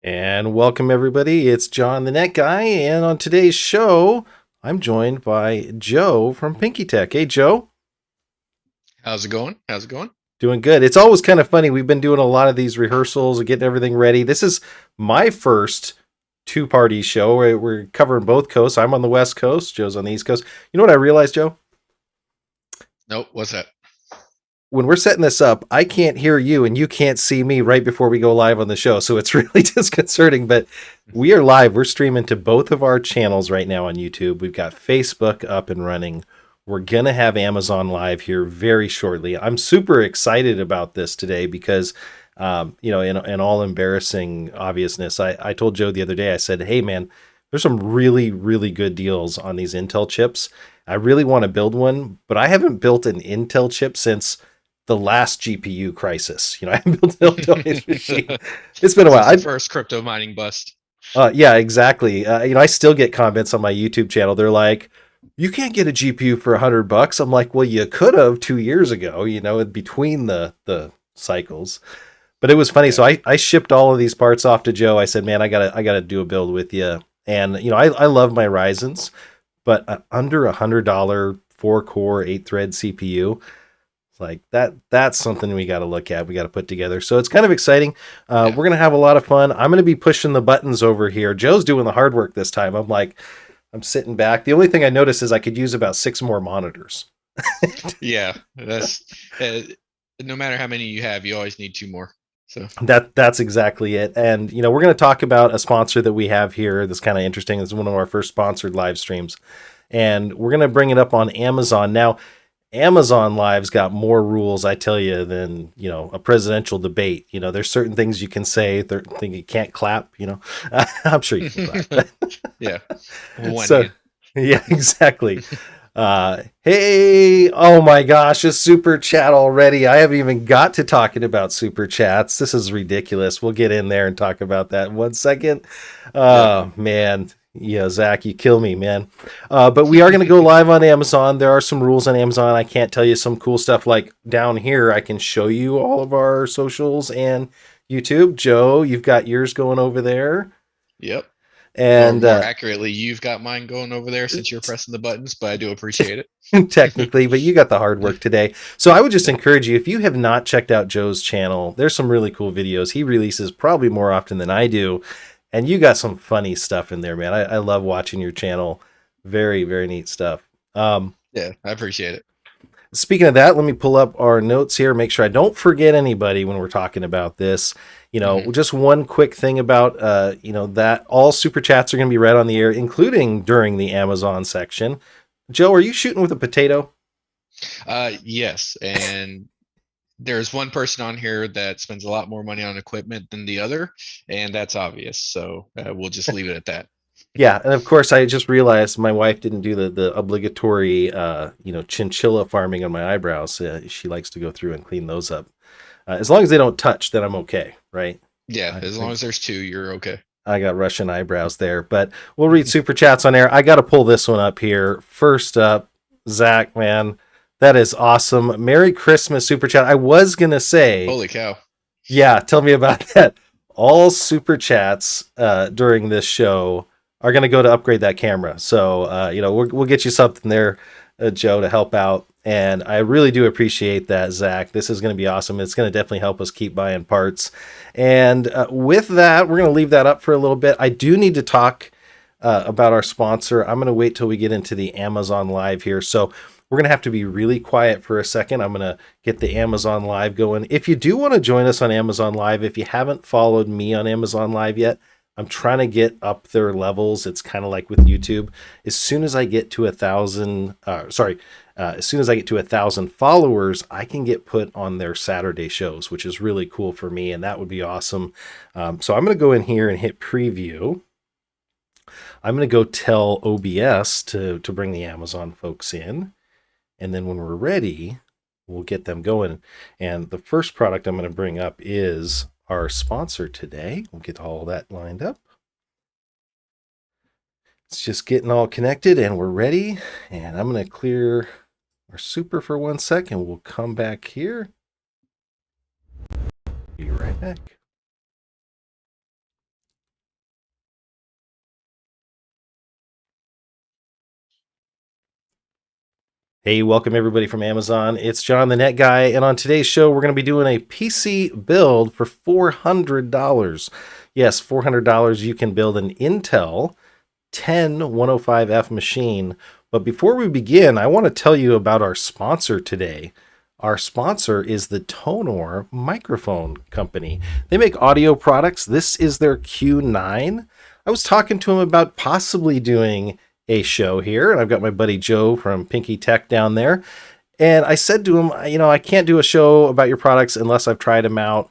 And welcome, everybody. It's John the Net Guy. And on today's show, I'm joined by Joe from PinkyTech. Hey, Joe. How's it going? How's it going? Doing good. It's always kind of funny. We've been doing a lot of these rehearsals and getting everything ready. This is my first two-party show. We're covering both coasts. I'm on the West Coast. Joe's on the East Coast. You know what I realized, Joe? Nope. What's that? When we're setting this up, I can't hear you and you can't see me right before we go live on the show. So it's really disconcerting, but we are live. We're streaming to both of our channels right now on YouTube. We've got Facebook up and running. We're going to have Amazon live here very shortly. I'm super excited about this today because, in all embarrassing obviousness, I told Joe the other day, I said, hey, man, there's some really, really good deals on these Intel chips. I really want to build one, but I haven't built an Intel chip since the last GPU crisis. I haven't built an Intel machine. It's been a while. The first crypto mining bust. Yeah, exactly. I still get comments on my YouTube channel. They're like, you can't get a GPU for $100. I'm like, well, you could have 2 years ago, in between the cycles. But it was funny. Yeah. So I shipped all of these parts off to Joe. I said, man, I gotta do a build with you. And I love my Ryzens, but under $100 4-core 8-thread CPU, like that's something we got to look at. We got to put together. So it's kind of exciting. We're going to have a lot of fun. I'm going to be pushing the buttons over here. Joe's doing the hard work this time. I'm sitting back. The only thing I noticed is I could use about 6 more monitors. Yeah, that's no matter how many you have, you always need 2 more. So that's exactly it. And we're going to talk about a sponsor that we have here that's kind of interesting. It's one of our first sponsored live streams, and we're going to bring it up on Amazon now. Amazon Live's got more rules, I tell you, than a presidential debate. There's certain things you can say, thing you can't clap. I'm sure you can clap. Yeah. Yeah, exactly. Hey, oh my gosh, a super chat already. I haven't even got to talking about super chats. This is ridiculous. We'll get in there and talk about that in 1 second. Man. Yeah, Zach, you kill me, man. But we are going to go live on Amazon. There are some rules on Amazon. I can't tell you some cool stuff like down here. I can show you all of our socials and YouTube. Joe, you've got yours going over there. Yep. And more accurately, you've got mine going over there since you're pressing the buttons, but I do appreciate it. Technically, but you got the hard work today. So I would just encourage you, if you have not checked out Joe's channel, there's some really cool videos. He releases probably more often than I do. And you got some funny stuff in there, man. I love watching your channel. Very, very neat stuff. Yeah, I appreciate it. Speaking of that, let me pull up our notes here. Make sure I don't forget anybody when we're talking about this. Just one quick thing about, that all super chats are going to be read on the air, including during the Amazon section. Joe, are you shooting with a potato? Yes. And there's one person on here that spends a lot more money on equipment than the other, and that's obvious. So we'll just leave it at that. Yeah, and of course, I just realized my wife didn't do the obligatory, chinchilla farming on my eyebrows. She likes to go through and clean those up. As long as they don't touch, then I'm okay, right? Yeah, as long as there's 2, you're okay. I got Russian eyebrows there, but we'll read super chats on air. I got to pull this one up here. First up, Zach, man. That is awesome. Merry Christmas, super chat. I was going to say... Holy cow. Yeah, tell me about that. All super chats during this show are going to go to upgrade that camera. So, we'll get you something there, Joe, to help out. And I really do appreciate that, Zach. This is going to be awesome. It's going to definitely help us keep buying parts. And with that, we're going to leave that up for a little bit. I do need to talk about our sponsor. I'm going to wait till we get into the Amazon Live here. So we're going to have to be really quiet for a second. I'm going to get the Amazon Live going. If you do want to join us on Amazon Live, if you haven't followed me on Amazon Live yet, I'm trying to get up their levels. It's kind of like with YouTube. As soon as I get to 1,000 followers, I can get put on their Saturday shows, which is really cool for me, and that would be awesome. So I'm going to go in here and hit preview. I'm going to go tell OBS to bring the Amazon folks in. And then when we're ready, we'll get them going. And the first product I'm going to bring up is our sponsor today. We'll get all that lined up. It's just getting all connected and we're ready. And I'm going to clear our super for 1 second. We'll come back here. Be right back. Hey, welcome everybody from Amazon. It's John the Net Guy, and on today's show, we're going to be doing a PC build for $400. Yes, $400. You can build an Intel 10105F machine. But before we begin, I want to tell you about our sponsor today. Our sponsor is the Tonor Microphone Company. They make audio products. This is their Q9. I was talking to him about possibly doing a show here, and I've got my buddy Joe from PinkyTech down there. And I said to him, I can't do a show about your products unless I've tried them out.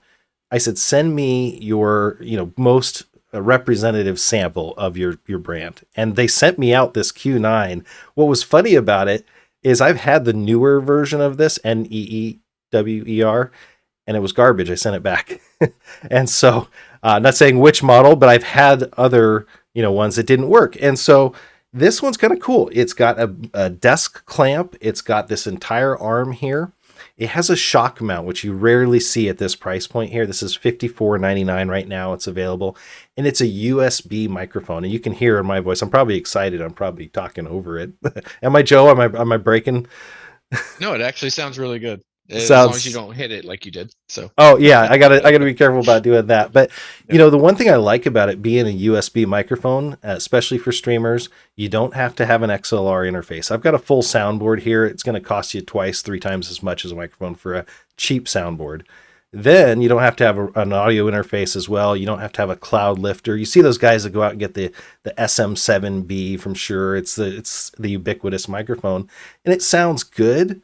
I said, send me your, most representative sample of your brand. And they sent me out this Q9. What was funny about it is I've had the newer version of this, NEEWER, and it was garbage. I sent it back. And so, not saying which model, but I've had other, ones that didn't work. And so this one's kind of cool. It's got a desk clamp. It's got this entire arm here. It has a shock mount, which you rarely see at this price point here. This is $54.99 right now. It's available. And it's a USB microphone. And you can hear in my voice, I'm probably excited. I'm probably talking over it. Am I, Joe? Am I breaking? No, it actually sounds really good. As long as you Sounds. don't hit it like you did. So, Oh yeah, I gotta be careful about doing that. But yep. the one thing I like about it being a USB microphone, especially for streamers, you don't have to have an XLR interface. I've got a full soundboard here. It's going to cost you twice, three times as much as a microphone for a cheap soundboard. Then you don't have to have an audio interface as well. You don't have to have a cloud lifter. You see those guys that go out and get the SM7B from Shure. It's the ubiquitous microphone, and it sounds good.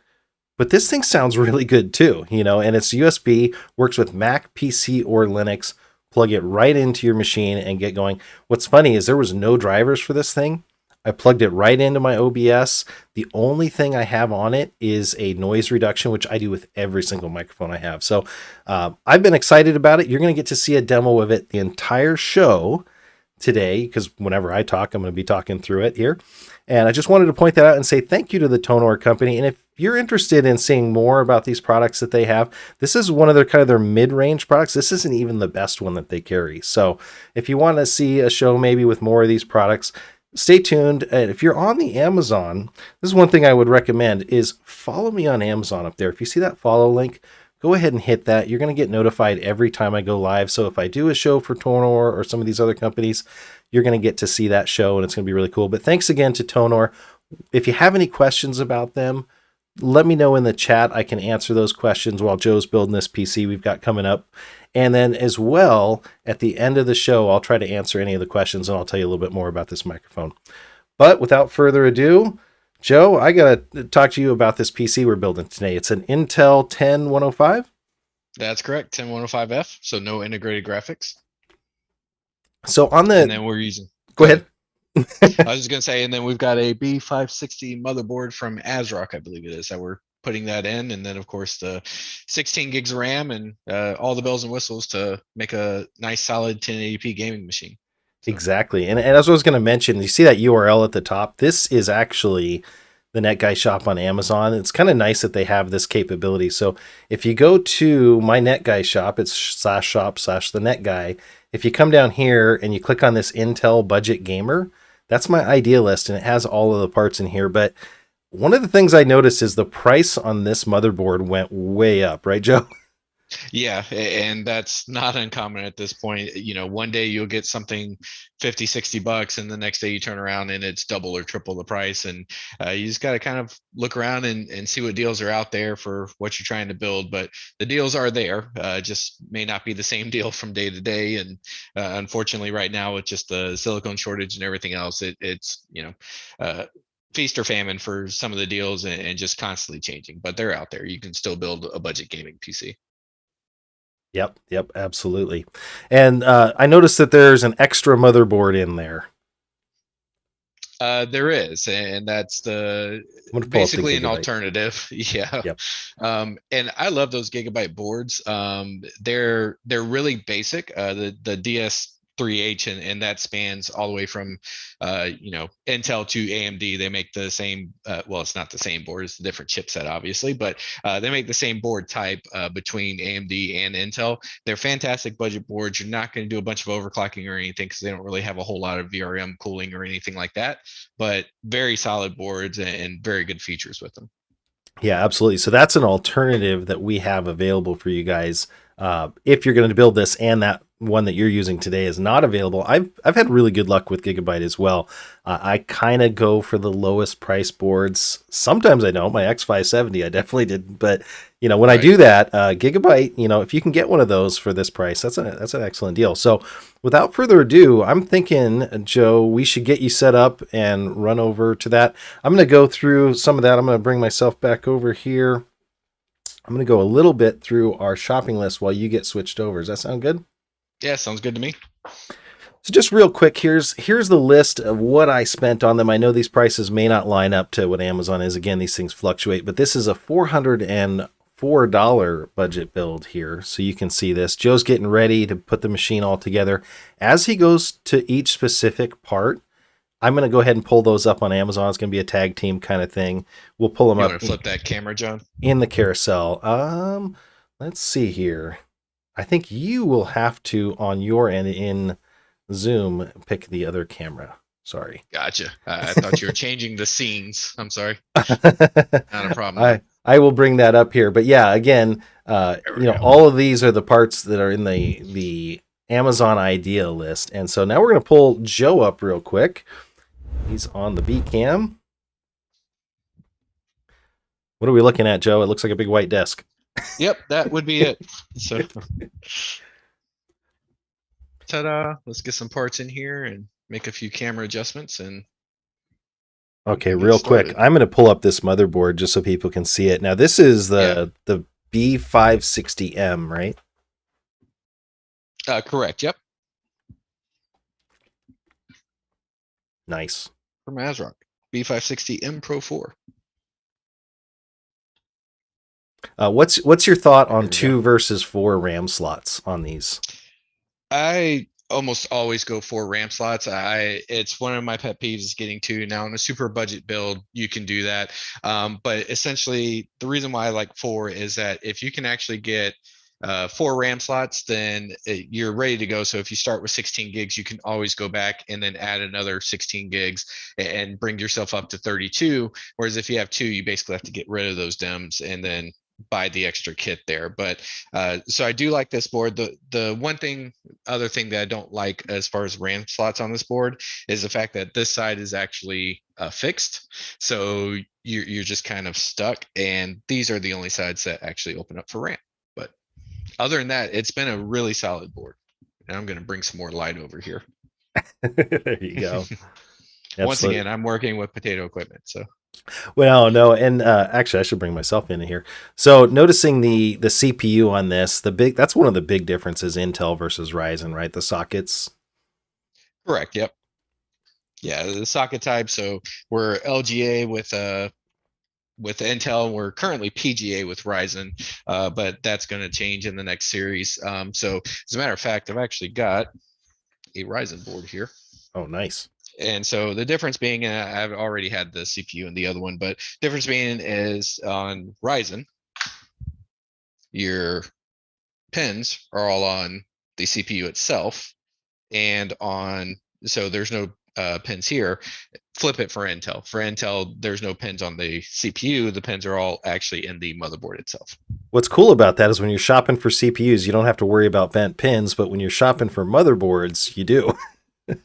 But this thing sounds really good too, and it's USB, works with Mac, PC, or Linux. Plug it right into your machine and get going. What's funny is there was no drivers for this thing. I plugged it right into my OBS. The only thing I have on it is a noise reduction, which I do with every single microphone I have. So I've been excited about it. You're going to get to see a demo of it the entire show today, because whenever I talk, I'm going to be talking through it here. And I just wanted to point that out and say thank you to the Tonor company. And if you're interested in seeing more about these products that they have, this is one of their kind of their mid-range products. This isn't even the best one that they carry. So if you want to see a show maybe with more of these products, stay tuned. And if you're on the Amazon, this is one thing I would recommend is follow me on Amazon up there. If you see that follow link, go ahead and hit that. You're going to get notified every time I go live. So if I do a show for Tonor or some of these other companies, you're going to get to see that show, and it's going to be really cool. But thanks again to Tonor. If you have any questions about them, let me know in the chat. I can answer those questions while Joe's building this PC we've got coming up. And then as well, at the end of the show, I'll try to answer any of the questions, and I'll tell you a little bit more about this microphone. But without further ado, Joe, I got to talk to you about this PC we're building today. It's an Intel 10105. That's correct. 10105F. So no integrated graphics. So on the, And then we're using. go ahead. I was just going to say, and then we've got a B560 motherboard from ASRock, I believe it is, that we're putting that in. And then, of course, the 16 gigs of RAM and all the bells and whistles to make a nice, solid 1080p gaming machine. So. Exactly. And as I was going to mention, you see that URL at the top? This is actually the Net Guy shop on Amazon. It's kind of nice that they have this capability. So if you go to my Net Guy shop, it's /shop/the Net Guy. If you come down here and you click on this Intel Budget Gamer, that's my idea list, and it has all of the parts in here. But one of the things I noticed is the price on this motherboard went way up, right, Joe? Yeah, and that's not uncommon at this point. One day you'll get something 50, 60 bucks, and the next day you turn around and it's double or triple the price. And you just got to kind of look around and see what deals are out there for what you're trying to build. But the deals are there, just may not be the same deal from day to day. And unfortunately, right now, with just the silicone shortage and everything else, it's feast or famine for some of the deals and just constantly changing. But they're out there. You can still build a budget gaming PC. Yep, absolutely. And I noticed that there's an extra motherboard in there. There is, and that's basically an alternative. Yeah. Yep. And I love those gigabyte boards. They're really basic. The DS3H and that spans all the way from Intel to AMD. They make the same. Well, it's not the same board; it's a different chipset, obviously, but they make the same board type between AMD and Intel. They're fantastic budget boards. You're not going to do a bunch of overclocking or anything because they don't really have a whole lot of VRM cooling or anything like that. But very solid boards and very good features with them. Yeah, absolutely. So that's an alternative that we have available for you guys. If you're going to build this and that one that you're using today is not available, I've had really good luck with Gigabyte as well. I kind of go for the lowest price boards. Sometimes I don't. My X570, I definitely did. But when I Right. do that, Gigabyte, if you can get one of those for this price, that's an excellent deal. So without further ado, I'm thinking, Joe, we should get you set up and run over to that. I'm going to go through some of that. I'm going to bring myself back over here. I'm going to go a little bit through our shopping list while you get switched over. Does that sound good? Yeah, sounds good to me. So just real quick, here's the list of what I spent on them. I know these prices may not line up to what Amazon is. Again, these things fluctuate, but this is a $404 budget build here. So you can see this. Joe's getting ready to put the machine all together. As he goes to each specific part, I'm going to go ahead and pull those up on Amazon. It's going to be a tag team kind of thing. We'll pull them You up want to flip that camera, John? in the carousel. Let's see here. I think you will have to, on your end in Zoom, pick the other camera. Sorry. Gotcha. I thought you were changing the scenes. I'm sorry. Not a problem, I though. I will bring that up here. But yeah, again, There we go. all of these are the parts that are in the Amazon idea list. And so now we're going to pull Joe up real quick. He's on the B cam. What are we looking at, Joe? It looks like a big white desk. Yep, that would be it. So, ta-da! Let's get some parts in here and make a few camera adjustments, and we Okay, can get real quick. started. I'm going to pull up this motherboard just so people can see it. Now, this is Yeah, the B560M, right? correct. Yep, Nice. from ASRock. B560M Pro 4. What's your thought on There we go. 2 versus 4 RAM slots on these? I almost always go for RAM slots. It's one of my pet peeves is getting two. Now in a super budget build, you can do that. But essentially, the reason why I like four is that if you can actually get 4 RAM slots, then you're ready to go. So if you start with 16 gigs, you can always go back and then add another 16 gigs and bring yourself up to 32. Whereas if you have two, you basically have to get rid of those DIMMs and then buy the extra kit there. But so I do like this board. The one thing, other thing that I don't like as far as RAM slots on this board is the fact that this side is actually fixed. So you're just kind of stuck. And these are the only sides that actually open up for RAM. But other than that, it's been a really solid board. And I'm going to bring some more light over here. There you go. Once Absolutely. again, I'm working with potato equipment. So Well, no, and actually, I should bring myself in here. So, noticing the CPU on this, that's one of the big differences Intel versus Ryzen, right? The sockets. correct. Yep. Yeah, the socket type. So we're LGA with Intel. We're currently PGA with Ryzen, but that's going to change in the next series. So as a matter of fact, I've actually got a Ryzen board here. Oh, nice. And so the difference being, I've already had the CPU in the other one, but difference being is on Ryzen, your pins are all on the CPU itself, and on so there's no pins here. Flip it for Intel. For Intel, there's no pins on the CPU. The pins are all actually in the motherboard itself. What's cool about that is when you're shopping for CPUs, you don't have to worry about bent pins, but when you're shopping for motherboards, you do.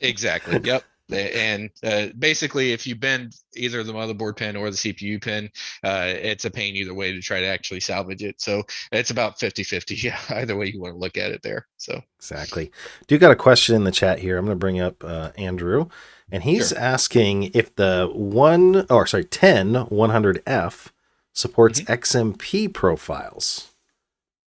Exactly. Yep. And basically, if you bend either the motherboard pin or the CPU pin, it's a pain either way to try to actually salvage it. So it's about 50-50. Yeah, either way you want to look at it there. So Exactly. Do got a question in the chat here. I'm going to bring up Andrew, and he's sure. asking if the 10100F supports Mhm. XMP profiles.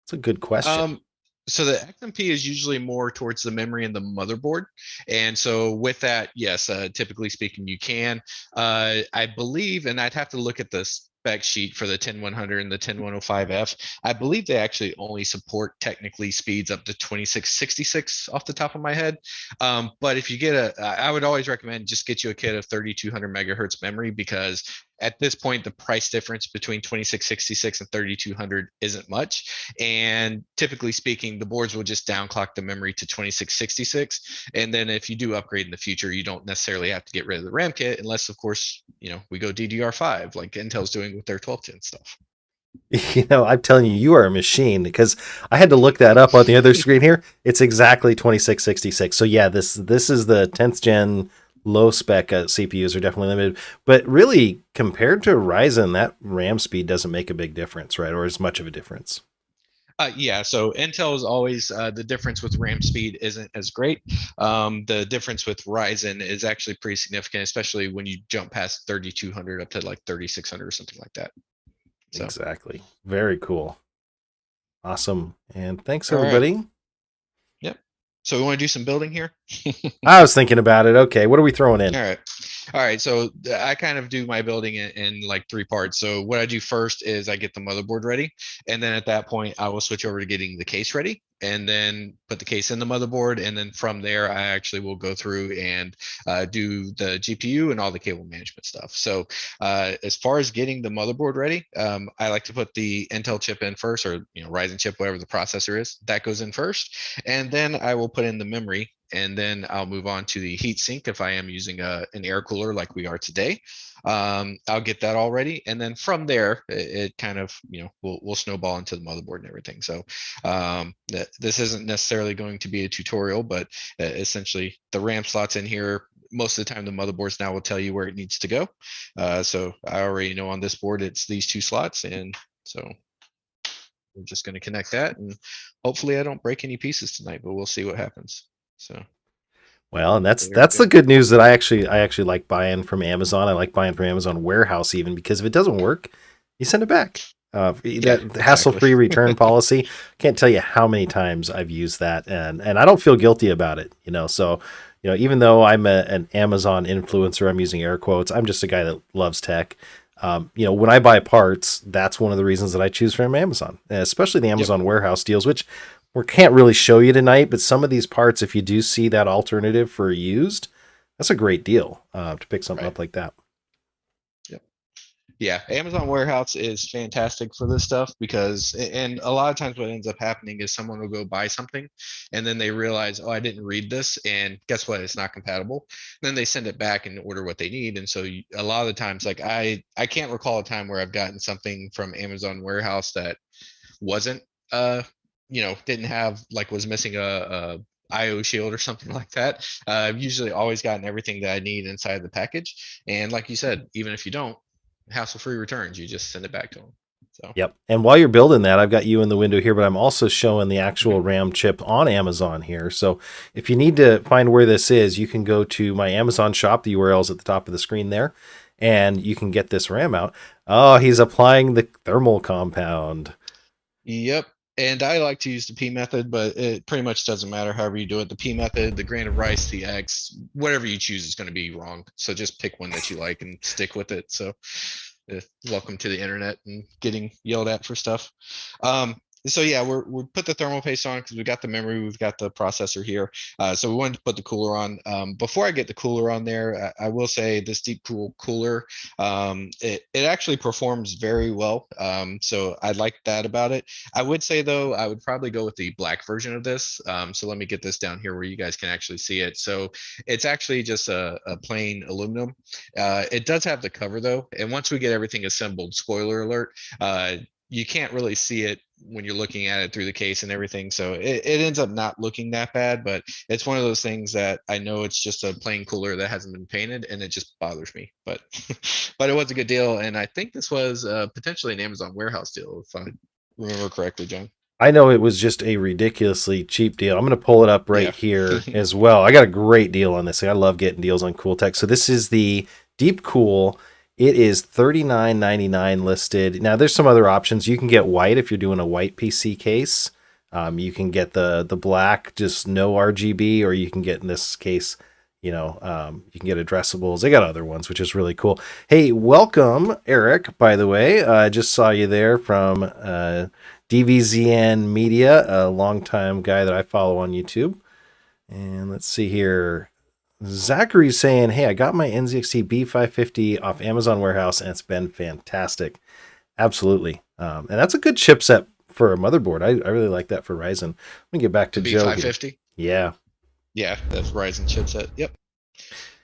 It's a good question. Um, so the XMP is usually more towards the memory and the motherboard. And so with that, yes, typically speaking, you can. I believe, and I'd have to look at the spec sheet for the 10100 and the 10105F. I believe they actually only support technically speeds up to 2666 off the top of my head. But if you get I would always recommend just get you a kit of 3200 megahertz memory because at this point, the price difference between 2666 and 3200 isn't much. And typically speaking, the boards will just downclock the memory to 2666. And then if you do upgrade in the future, you don't necessarily have to get rid of the RAM kit unless, of course, we go DDR5 like Intel's doing with their 12-10 stuff. I'm telling you, you are a machine because I had to look that up on the other screen here. It's exactly 2666. So yeah, this is the 10th gen low spec CPUs are definitely limited, but really compared to Ryzen, that RAM speed doesn't make a big difference, right? Or as much of a difference. Yeah, so Intel is always the difference with RAM speed isn't as great. The difference with Ryzen is actually pretty significant, especially when you jump past 3200 up to like 3600 or something like that. So, Exactly. Very cool. Awesome. And thanks all right. everybody. Yep. So we want to do some building here. I was thinking about it. Okay, what are we throwing in? All right. All right. So I kind of do my building in like three parts. So what I do first is I get the motherboard ready. And then at that point, I will switch over to getting the case ready and then put the case in the motherboard. And then from there, I actually will go through and do the GPU and all the cable management stuff. So as far as getting the motherboard ready, I like to put the Intel chip in first, or Ryzen chip, whatever the processor is, that goes in first. And then I will put in the memory, and then I'll move on to the heat sink if I am using an air cooler like we are today. I'll get that all ready, and then from there, it kind of we'll snowball into the motherboard and everything. So this isn't necessarily going to be a tutorial, but essentially the RAM slots in here. Most of the time, the motherboards now will tell you where it needs to go. So I already know on this board it's these two slots, and so we're just going to connect that, and hopefully I don't break any pieces tonight, but we'll see what happens. So, Well, and that's there we that's the go. good news that I actually like buying from Amazon. I like buying from Amazon Warehouse even because if it doesn't work, you send it back. Yeah, That exactly. hassle-free return policy. Can't tell you how many times I've used that, and I don't feel guilty about it. So even though I'm an Amazon influencer, I'm using air quotes. I'm just a guy that loves tech. When I buy parts, that's one of the reasons that I choose from Amazon, especially the Yep. Amazon warehouse deals, which we can't really show you tonight. But some of these parts, if you do see that alternative for used, that's a great deal to pick something Right. up like that. Yep. Yeah, Amazon Warehouse is fantastic for this stuff because, and a lot of times what ends up happening is someone will go buy something and then they realize, oh, I didn't read this, and guess what? It's not compatible. Then they send it back and order what they need, and so a lot of the times, like I can't recall a time where I've gotten something from Amazon Warehouse that wasn't didn't have, like, was missing a IO shield or something like that. I've usually always gotten everything that I need inside the package. And like you said, even if you don't, hassle-free returns, you just send it back to them. So, Yep. And while you're building that, I've got you in the window here, but I'm also showing the mhm. actual RAM chip on Amazon here. So if you need to find where this is, you can go to my Amazon shop. The URL is at the top of the screen there, and you can get this RAM out. Oh, he's applying the thermal compound. Yep. And I like to use the P method, but it pretty much doesn't matter however you do it. The P method, the grain of rice, the X, whatever you choose is going to be wrong. So just pick one that you like and stick with it. So welcome to the internet and getting yelled at for stuff. So yeah, we put the thermal paste on because we got the memory, we've got the processor here. So we wanted to put the cooler on. Before I get the cooler on there, I will say this deep cool cooler, it actually performs very well. So I like that about it. I would say though, I would probably go with the black version of this. So let me get this down here where you guys can actually see it. So it's actually just a plain aluminum. It does have the cover though, and once we get everything assembled, spoiler alert, you can't really see it when you're looking at it through the case and everything. So it ends up not looking that bad, but it's one of those things that I know it's just a plain cooler that hasn't been painted, and it just bothers me. But but it was a good deal, and I think this was potentially an Amazon warehouse deal, if I remember correctly, John. I know it was just a ridiculously cheap deal. I'm going to pull it up right Yeah. here as well. I got a great deal on this thing. I love getting deals on cool tech. So this is the Deep Cool. It is $39.99 listed. Now there's some other options. You can get white if you're doing a white PC case. You can get the black, just no RGB, or you can get in this case, you can get addressables. They got other ones, which is really cool. Hey, welcome, Eric. By the way, I just saw you there from DVZN Media, a longtime guy that I follow on YouTube. And let's see here. Zachary's saying, "Hey, I got my NZXT B550 off Amazon Warehouse, and it's been fantastic. Absolutely, and that's a good chipset for a motherboard. I really like that for Ryzen. Let me get back The to Joe here. B550. Yeah, Yeah, that's Ryzen chipset. Yep.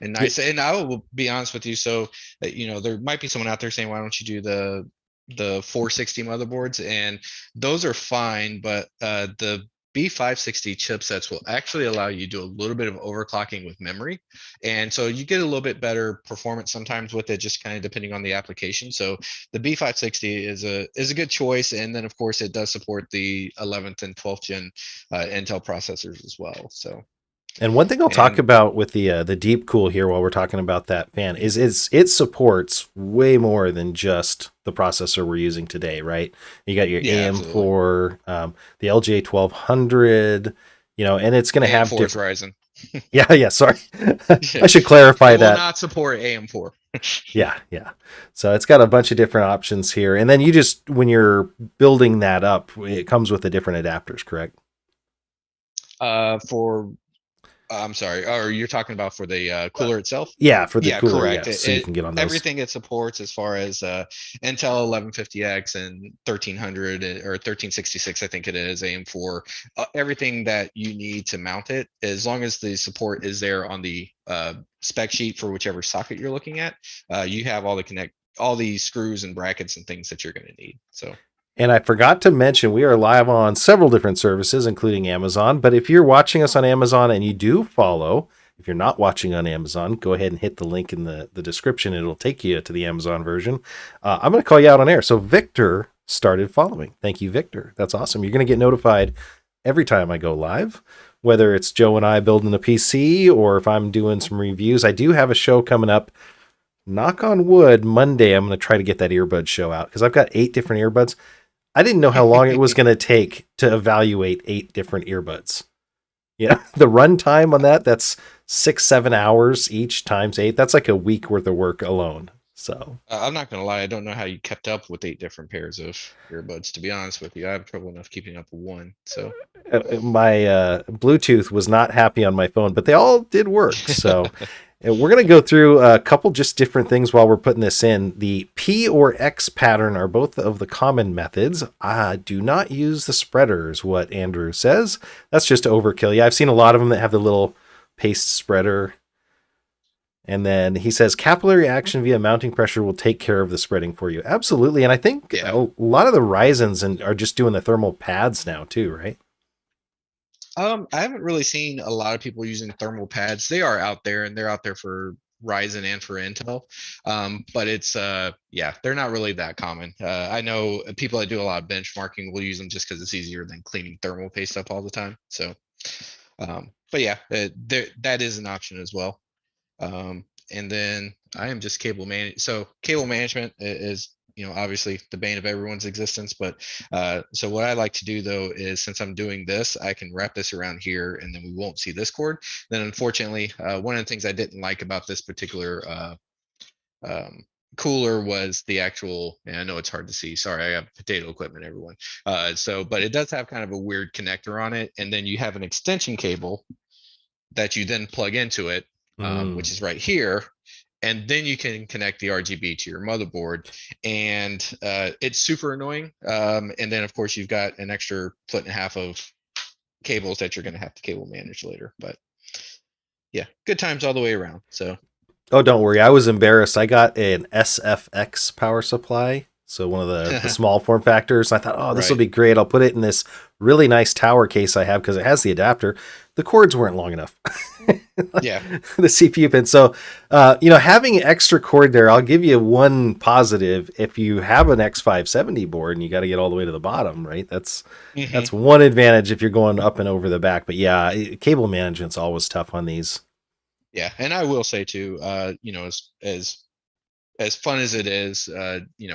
And yeah, nice. And I will be honest with you. So, there might be someone out there saying, why don't you do the 460 motherboards? And those are fine, but the B560 chipsets will actually allow you to do a little bit of overclocking with memory. And so you get a little bit better performance sometimes with it, just kind of depending on the application. So the B560 is a good choice. And then of course it does support the 11th and 12th gen Intel processors as well. So, and one thing I'll talk and about with the Deep Cool here while we're talking about that fan is it supports way more than just the processor we're using today, right? You got your yeah, absolutely. AM4, the LGA 1200, and it's going to have AM4 is different. Ryzen. Yeah, yeah. Sorry, I should It clarify will that. not support AM4. Yeah, yeah. So it's got a bunch of different options here, and then you just when you're building that up, it comes with the different adapters, correct? For I'm sorry. Or you're talking about for the cooler itself? Yeah, for the Yeah, cooler, correct. yeah. So you can get on those. Everything it supports as far as Intel 1150X and 1300 or 1366, I think it is AM4. Everything that you need to mount it, as long as the support is there on the spec sheet for whichever socket you're looking at, you have all the screws and brackets and things that you're going to need. So. And I forgot to mention, we are live on several different services, including Amazon. But if you're watching us on Amazon and you do follow, if you're not watching on Amazon, go ahead and hit the link in the description. It'll take you to the Amazon version. I'm going to call you out on air. So Victor started following. Thank you, Victor. That's awesome. You're going to get notified every time I go live, whether it's Joe and I building a PC or if I'm doing some reviews. I do have a show coming up. Knock on wood, Monday, I'm going to try to get that earbud show out because I've got 8 different earbuds. I didn't know how long it was going to take to evaluate 8 different earbuds. Yeah, the runtime on that's 6-7 hours each times 8. That's like a week worth of work alone. So I'm not gonna lie, I don't know how you kept up with 8 different pairs of earbuds. To be honest with you, I have trouble enough keeping up with one. So, my Bluetooth was not happy on my phone, but they all did work. So we're going to go through a couple just different things while we're putting this in. The P or X pattern are both of the common methods. Do not use the spreaders, what Andrew says. That's just overkill. Yeah, I've seen a lot of them that have the little paste spreader. And then he says capillary action via mounting pressure will take care of the spreading for you. Absolutely. And I think yeah. a lot of the Ryzens are just doing the thermal pads now too, right? I haven't really seen a lot of people using thermal pads. They are out there, and they're out there for Ryzen and for Intel. But it's yeah, they're not really that common. I know people that do a lot of benchmarking will use them just because it's easier than cleaning thermal paste up all the time. So, but yeah, that is an option as well. And then I am just cable man. So cable management is, obviously the bane of everyone's existence. But so what I like to do though is, since I'm doing this, I can wrap this around here, and then we won't see this cord. Then unfortunately, one of the things I didn't like about this particular um, cooler was the actual, and I know it's hard to see, sorry, I have potato equipment, everyone. But it does have kind of a weird connector on it, and then you have an extension cable that you then plug into it, Mm. which is right here. And then you can connect the RGB to your motherboard, and it's super annoying. And then, of course, you've got an extra foot and a half of cables that you're going to have to cable manage later. But yeah, good times all the way around. So, Oh, don't worry. I was embarrassed. I got an SFX power supply. So one of the small form factors. I thought, oh, this will right. be great. I'll put it in this really nice tower case I have because it has the adapter. The cords weren't long enough. Yeah. The CPU pin. So, having an extra cord there, I'll give you one positive. If you have an X570 board and you got to get all the way to the bottom, right? Hmm. That's one advantage if you're going up and over the back. But yeah, cable management's always tough on these. Yeah. And I will say too, as fun as it is,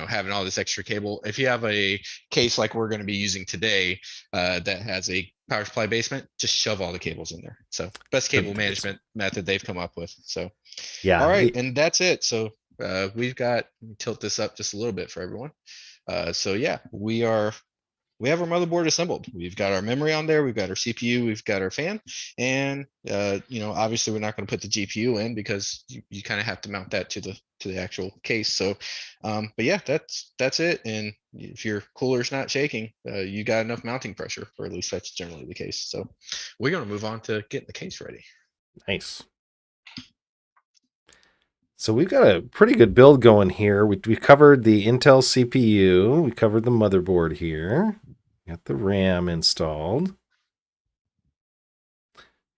having all this extra cable, if you have a case like we're going to be using today that has a power supply basement, just shove all the cables in there. So best The cable management method they've come up with. So, all Yeah, right. And that's it. So we've got, let me tilt this up just a little bit for everyone. So yeah, we are we have our motherboard assembled. We've got our memory on there, we've got our CPU, we've got our fan, and obviously we're not going to put the GPU in because you kind of have to mount that to the actual case. So, but yeah, that's it. And if your cooler's not shaking, you got enough mounting pressure, or at least that's generally the case. So, we're going to move on to getting the case ready. Nice. So we've got a pretty good build going here. We covered the Intel CPU. We covered the motherboard here. Got the RAM installed.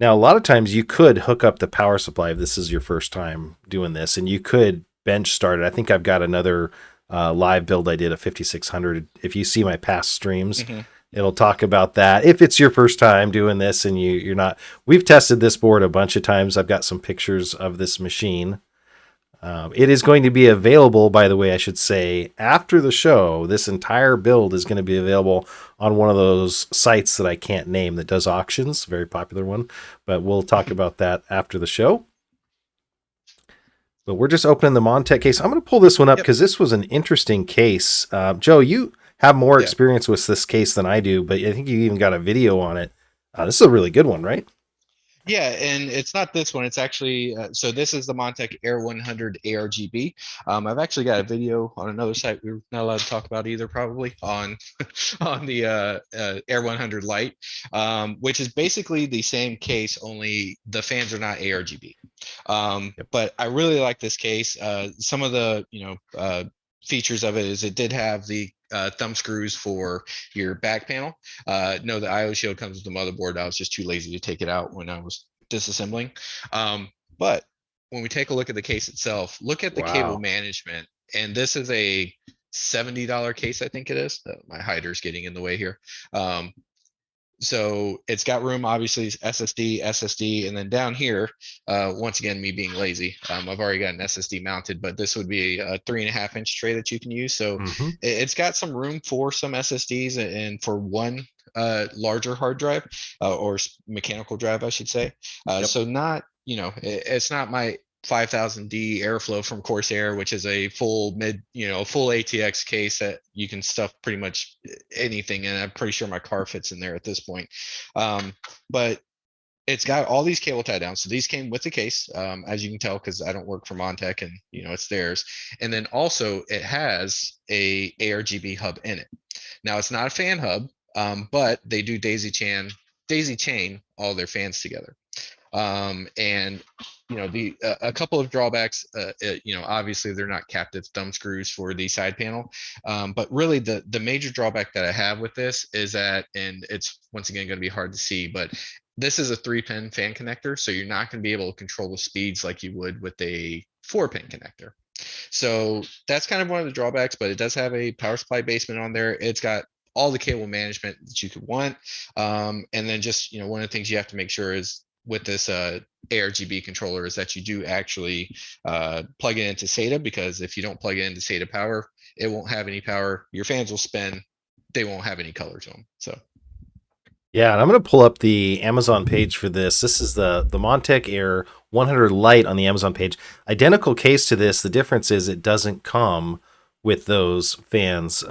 Now, a lot of times you could hook up the power supply if this is your first time doing this, and you could bench start it. I think I've got another live build I did a 5600. If you see my past streams, it'll talk about that. If it's your first time doing this and you're not, we've tested this board a bunch of times. I've got some pictures of this machine. It is going to be available, by the way, I should say, after the show. This entire build is going to be available on one of those sites that I can't name that does auctions, very popular one. But we'll talk about that after the show. But we're just opening the Montech case. I'm going to pull this one up because this was an interesting case. Joe, you have more experience with this case than I do, but I think you even got a video on it. This is a really good one, right? Yeah, and it's not this one. It's actually so this is the Montech Air 100 ARGB. I've actually got a video on another site we're not allowed to talk about either, probably on on the Air 100 Lite, which is basically the same case, only the fans are not ARGB. But I really like this case. Some of the features of it is it did have the thumb screws for your back panel. No, the IO shield comes with the motherboard. I was just too lazy to take it out when I was disassembling. But when we take a look at the case itself, look at the cable management. And this is a $70 case, I think it is. My hider's getting in the way here. So it's got room, obviously, SSD, and then down here, once again, me being lazy, I've already got an SSD mounted, but this would be a 3.5-inch tray that you can use. So it's got some room for some SSDs and for one larger hard drive or mechanical drive, I should say. So not, it's not my 5000D airflow from Corsair, which is a full full ATX case that you can stuff pretty much anything, and I'm pretty sure my car fits in there at this point. But it's got all these cable tie downs. So these came with the case, as you can tell, because I don't work for Montech and it's theirs. And then also it has a ARGB hub in it. Now it's not a fan hub, but they do daisy chain all their fans together. And a couple of drawbacks, obviously they're not captive thumb screws for the side panel, but really the major drawback that I have with this is that, and it's once again going to be hard to see, but this is a 3-pin fan connector, so you're not going to be able to control the speeds like you would with a 4-pin connector. So that's kind of one of the drawbacks, but it does have a power supply basement on there. It's got all the cable management that you could want, and then just one of the things you have to make sure is with this ARGB controller is that you do actually plug it into SATA, because if you don't plug it into SATA power, it won't have any power. Your fans will spin. They won't have any color to them. So. Yeah, and I'm going to pull up the Amazon page for this. This is the Montech Air 100 Lite on the Amazon page. Identical case to this. The difference is it doesn't come with those fans. The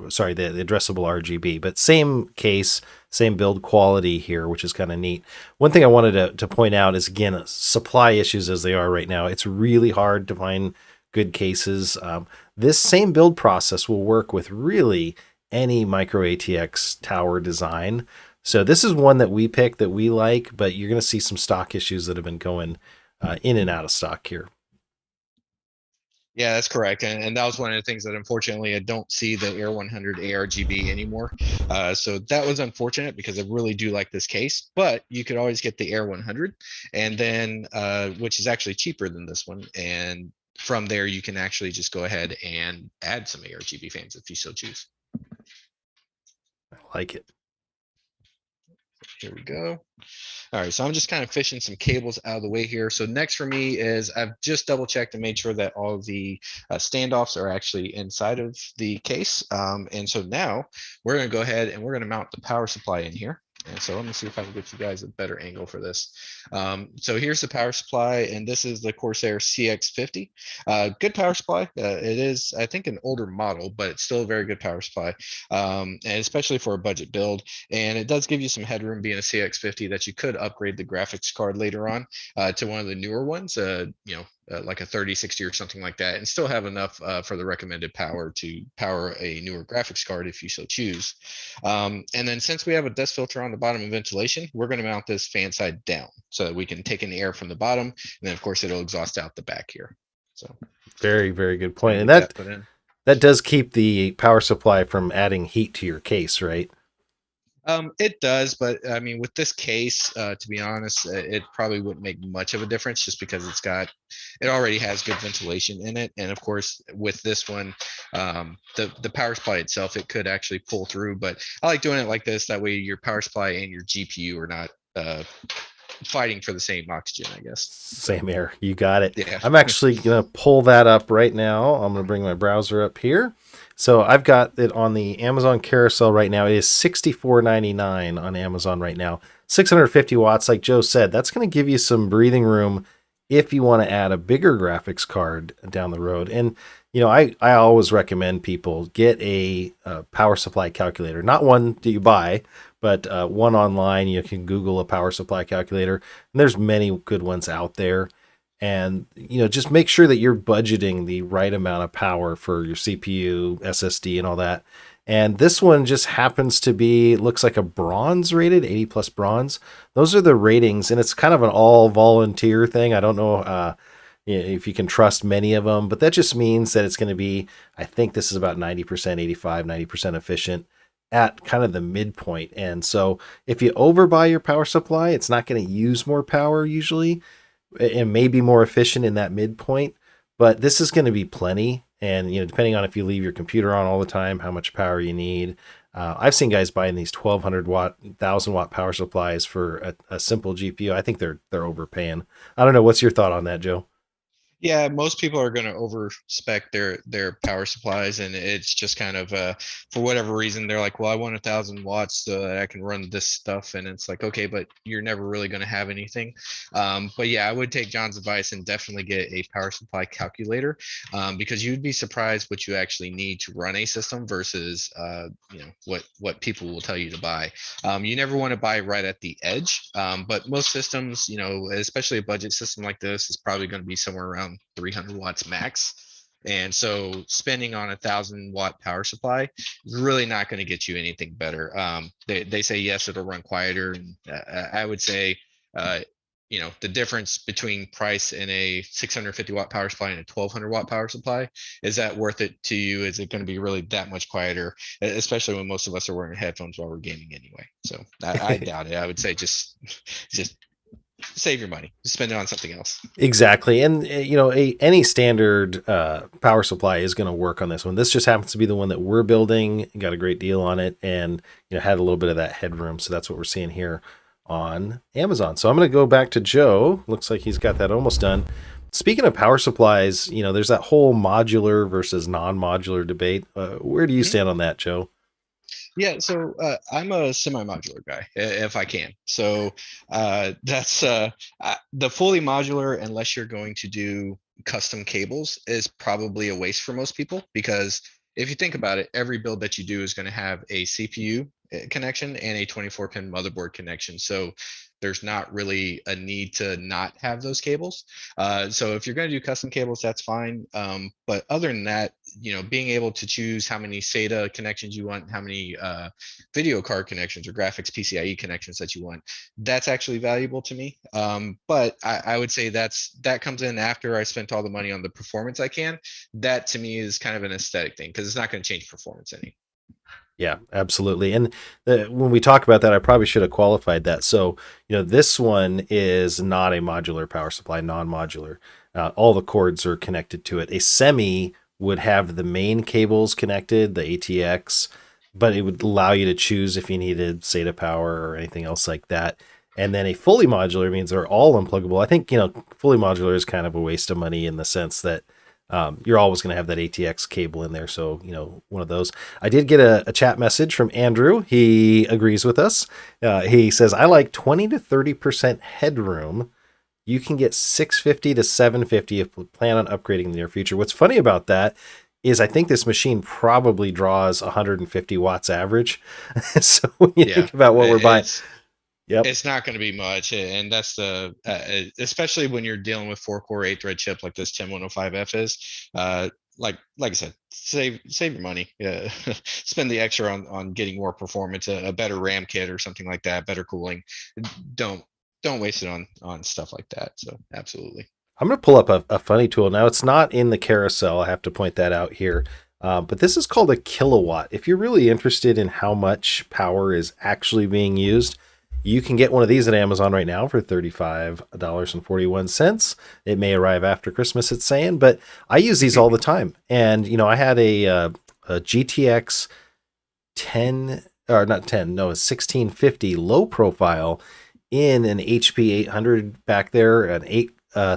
addressable RGB, but same case, same build quality here, which is kind of neat. One thing I wanted to point out is, again, supply issues as they are right now. It's really hard to find good cases. This same build process will work with really any micro ATX tower design. So this is one that we picked that we like, but you're going to see some stock issues that have been going in and out of stock here. Yeah, that's correct. And that was one of the things that unfortunately I don't see the Air 100 ARGB anymore. So that was unfortunate because I really do like this case, but you could always get the Air 100, and then which is actually cheaper than this one. And from there, you can actually just go ahead and add some ARGB fans if you so choose. I like it. Here we go. All right, so I'm just kind of fishing some cables out of the way here. So next for me is I've just double checked and made sure that all of the standoffs are actually inside of the case. And so now we're going to go ahead and we're going to mount the power supply in here. And so let me see if I can get you guys a better angle for this. So here's the power supply, and this is the Corsair CX50. Good power supply. It is, I think, an older model, but it's still a very good power supply, and especially for a budget build. And it does give you some headroom being a CX50 that you could upgrade the graphics card later on to one of the newer ones, like a 3060 or something like that, and still have enough for the recommended power to power a newer graphics card if you so choose. And then since we have a dust filter on the bottom of ventilation, we're going to mount this fan side down so that we can take in the air from the bottom. And then of course it'll exhaust out the back here. So Very, very good trying point. to And get that put in. that does keep the power supply from adding heat to your case, right? It does, but I mean, with this case, to be honest, it probably wouldn't make much of a difference just because it already has good ventilation in it, and of course, with this one, the power supply itself, it could actually pull through. But I like doing it like this. That way, your power supply and your GPU are not fighting for the same oxygen, I guess. Same air. You got it. Yeah. I'm actually going to pull that up right now. I'm going to bring my browser up here. So I've got it on the Amazon carousel right now. It is $64.99 on Amazon right now. 650 watts, like Joe said. That's going to give you some breathing room if you want to add a bigger graphics card down the road. And I always recommend people get a power supply calculator. Not one that you buy, but one online. You can Google a power supply calculator, and there's many good ones out there. And just make sure that you're budgeting the right amount of power for your CPU, SSD, and all that. And this one just happens to be, looks like a bronze rated, 80 plus bronze. Those are the ratings, and it's kind of an all volunteer thing. I don't know if you can trust many of them, but that just means that it's going to be, I think this is about 90%, 85, 90% efficient at kind of the midpoint. And so if you overbuy your power supply, it's not going to use more power usually. It may be more efficient in that midpoint, but this is going to be plenty. And, depending on if you leave your computer on all the time, how much power you need. I've seen guys buying these 1200 watt, 1000 watt power supplies for a simple GPU. I think they're overpaying. I don't know. What's your thought on that, Joe? Yeah, most people are going to overspec their power supplies, and it's just kind of for whatever reason they're like, well, I want 1,000 watts so that I can run this stuff, and it's like, okay, but you're never really going to have anything. But yeah, I would take John's advice and definitely get a power supply calculator, because you'd be surprised what you actually need to run a system versus what people will tell you to buy. You never want to buy right at the edge, but most systems, especially a budget system like this, is probably going to be somewhere around 300 watts max. And so spending on 1,000 watt power supply is really not going to get you anything better. They say, yes, it'll run quieter. And I would say, the difference between price in a 650 watt power supply and a 1,200 watt power supply, is that worth it to you? Is it going to be really that much quieter, especially when most of us are wearing headphones while we're gaming anyway? So I doubt it. I would say just save your money, spend it on something else. Exactly. And, any standard power supply is going to work on this one. This just happens to be the one that we're building. Got a great deal on it and, had a little bit of that headroom. So that's what we're seeing here on Amazon. So I'm going to go back to Joe. Looks like he's got that almost done. Speaking of power supplies, there's that whole modular versus non-modular debate. Where do you stand on that, Joe? Yeah, so I'm a semi-modular guy, if I can. So that's the fully modular, unless you're going to do custom cables, is probably a waste for most people, because if you think about it, every build that you do is going to have a CPU connection and a 24-pin motherboard connection. So there's not really a need to not have those cables. So if you're going to do custom cables, that's fine. But other than that, being able to choose how many SATA connections you want, how many video card connections or graphics PCIe connections that you want, that's actually valuable to me. But I would say that comes in after I spent all the money on the performance I can. That to me is kind of an aesthetic thing, because it's not going to change performance any. Yeah, absolutely. And when we talk about that, I probably should have qualified that. So, this one is not a modular power supply, non-modular. All the cords are connected to it. A semi would have the main cables connected, the ATX, but it would allow you to choose if you needed SATA power or anything else like that. And then a fully modular means they're all unpluggable. I think, fully modular is kind of a waste of money in the sense that You're always going to have that ATX cable in there. So, one of those. I did get a chat message from Andrew. He agrees with us. He says, I like 20 to 30% headroom. You can get 650 to 750 if you plan on upgrading in the near future. What's funny about that is I think this machine probably draws 150 watts average. So when you think about what we're buying, yep, it's not going to be much, and that's the especially when you're dealing with 4-core 8-thread chip like this 10105F is. Like I said, save your money. Spend the extra on getting more performance, a better RAM kit or something like that, better cooling. Don't waste it on stuff like that. So absolutely. I'm going to pull up a funny tool. Now, it's not in the carousel. I have to point that out here. But this is called a kilowatt. If you're really interested in how much power is actually being used, you can get one of these at Amazon right now for $35.41. It may arrive after Christmas, it's saying, but I use these all the time. And, I had a GTX 10, or not 10, no, a 1650 low profile in an HP 800 back there, an 8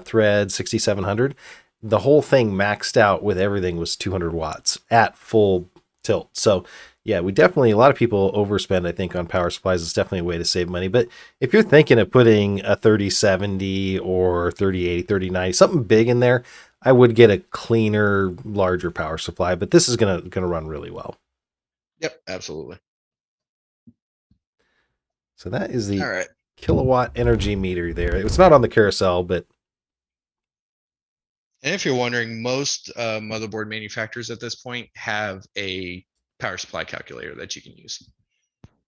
thread 6700. The whole thing maxed out with everything was 200 watts at full tilt. So yeah, a lot of people overspend, I think, on power supplies. It's definitely a way to save money. But if you're thinking of putting a 3070 or 3080, 3090, something big in there, I would get a cleaner, larger power supply. But this is gonna run really well. Yep, absolutely. So that is the All right. kilowatt energy meter there. It's not on the carousel, but And if you're wondering, most motherboard manufacturers at this point have a power supply calculator that you can use.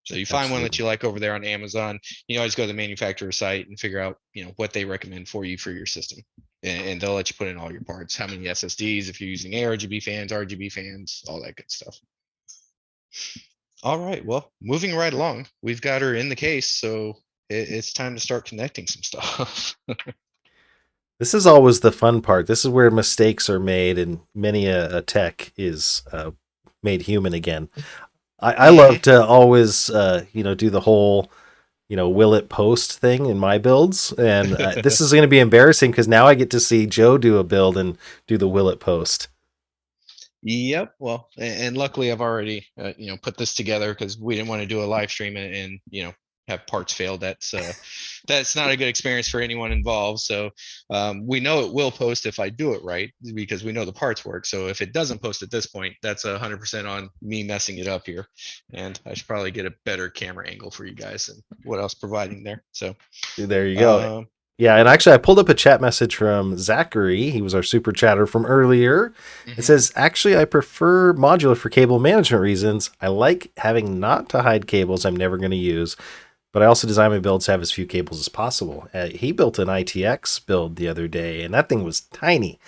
So you find one that you like over there on Amazon, you always go to the manufacturer site and figure out, what they recommend for you for your system. And they'll let you put in all your parts, how many SSDs, if you're using ARGB fans, RGB fans, all that good stuff. All right, well, moving right along, we've got her in the case, so it's time to start connecting some stuff. this is always the fun part. This is where mistakes are made, and many a tech is made human again. I love to always, do the whole, will it post thing in my builds. And this is going to be embarrassing because now I get to see Joe do a build and do the will it post. Yep. Well, and luckily I've already, put this together because we didn't want to do a live stream and have parts fail. That's not a good experience for anyone involved. So we know it will post if I do it right because we know the parts work. So if it doesn't post at this point, that's 100% on me messing it up here. And I should probably get a better camera angle for you guys and what else providing there. So there you go. Yeah, and actually I pulled up a chat message from Zachary. He was our super chatter from earlier. Mm-hmm. It says, actually, I prefer modular for cable management reasons. I like having not to hide cables I'm never going to use, but I also design my builds to have as few cables as possible. He built an ITX build the other day, and that thing was tiny.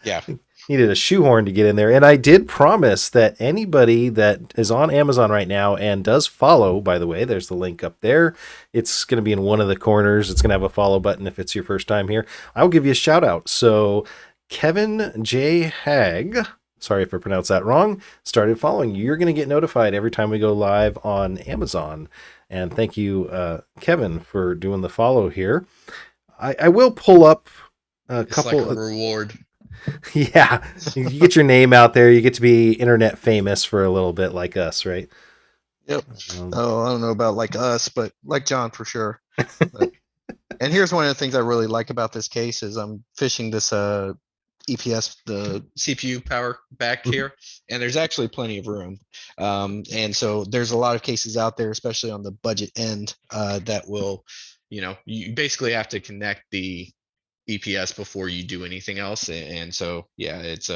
Yeah. Needed a shoehorn to get in there. And I did promise that anybody that is on Amazon right now and does follow, by the way, there's the link up there. It's going to be in one of the corners. It's going to have a follow button if it's your first time here. I'll give you a shout out. So Kevin J. Hag, sorry if I pronounced that wrong, started following you. You're going to get notified every time we go live on Amazon. And thank you, Kevin, for doing the follow here. I will pull up a couple like a reward. Yeah, you get your name out there. You get to be internet famous for a little bit, like us, right? Yep. I don't know about like us, but like John for sure. And here's one of the things I really like about this case is I'm fishing this EPS, the CPU power back here, and there's actually plenty of room. And so there's a lot of cases out there, especially on the budget end, that will, you basically have to connect the EPS before you do anything else. And so, yeah, it's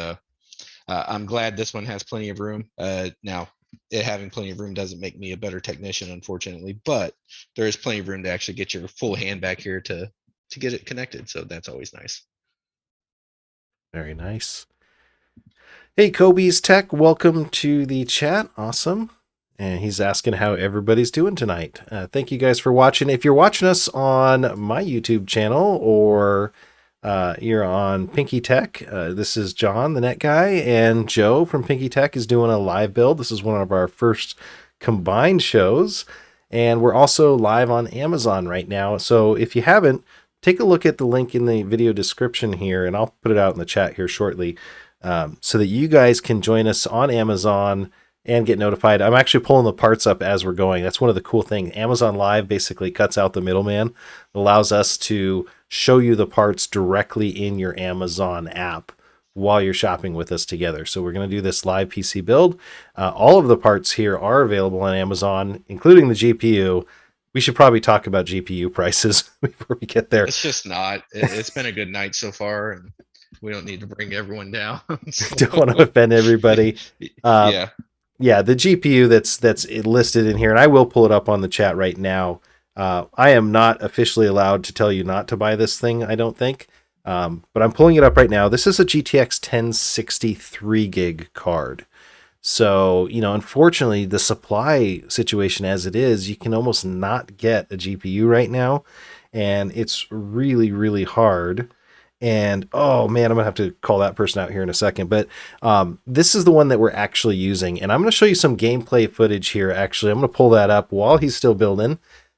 I'm glad this one has plenty of room. Now, it having plenty of room doesn't make me a better technician, unfortunately, but there is plenty of room to actually get your full hand back here to get it connected. So that's always nice. Very nice. Hey, Kobe's Tech, welcome to the chat. Awesome. And he's asking how everybody's doing tonight. Thank you guys for watching. If you're watching us on my YouTube channel or you're on PinkyTech, this is John, the net guy, and Joe from PinkyTech is doing a live build. This is one of our first combined shows. And we're also live on Amazon right now. So if you haven't, take a look at the link in the video description here, and I'll put it out in the chat here shortly, so that you guys can join us on Amazon and get notified. I'm actually pulling the parts up as we're going. That's one of the cool things. Amazon Live basically cuts out the middleman. It allows us to show you the parts directly in your Amazon app while you're shopping with us together. So we're going to do this live PC build. All of the parts here are available on Amazon, including the GPU. We should probably talk about GPU prices before we get there. It's just not. It's been a good night so far, and we don't need to bring everyone down. Don't want to offend everybody. Yeah. Yeah, the GPU that's listed in here, and I will pull it up on the chat right now. I am not officially allowed to tell you not to buy this thing, I don't think. But I'm pulling it up right now. This is a GTX 1060 3 gig card. So, unfortunately, the supply situation as it is, you can almost not get a GPU right now. And it's really, really hard. And oh man, I'm gonna have to call that person out here in a second. But this is the one that we're actually using, and I'm gonna show you some gameplay footage here. Actually, I'm gonna pull that up while he's still building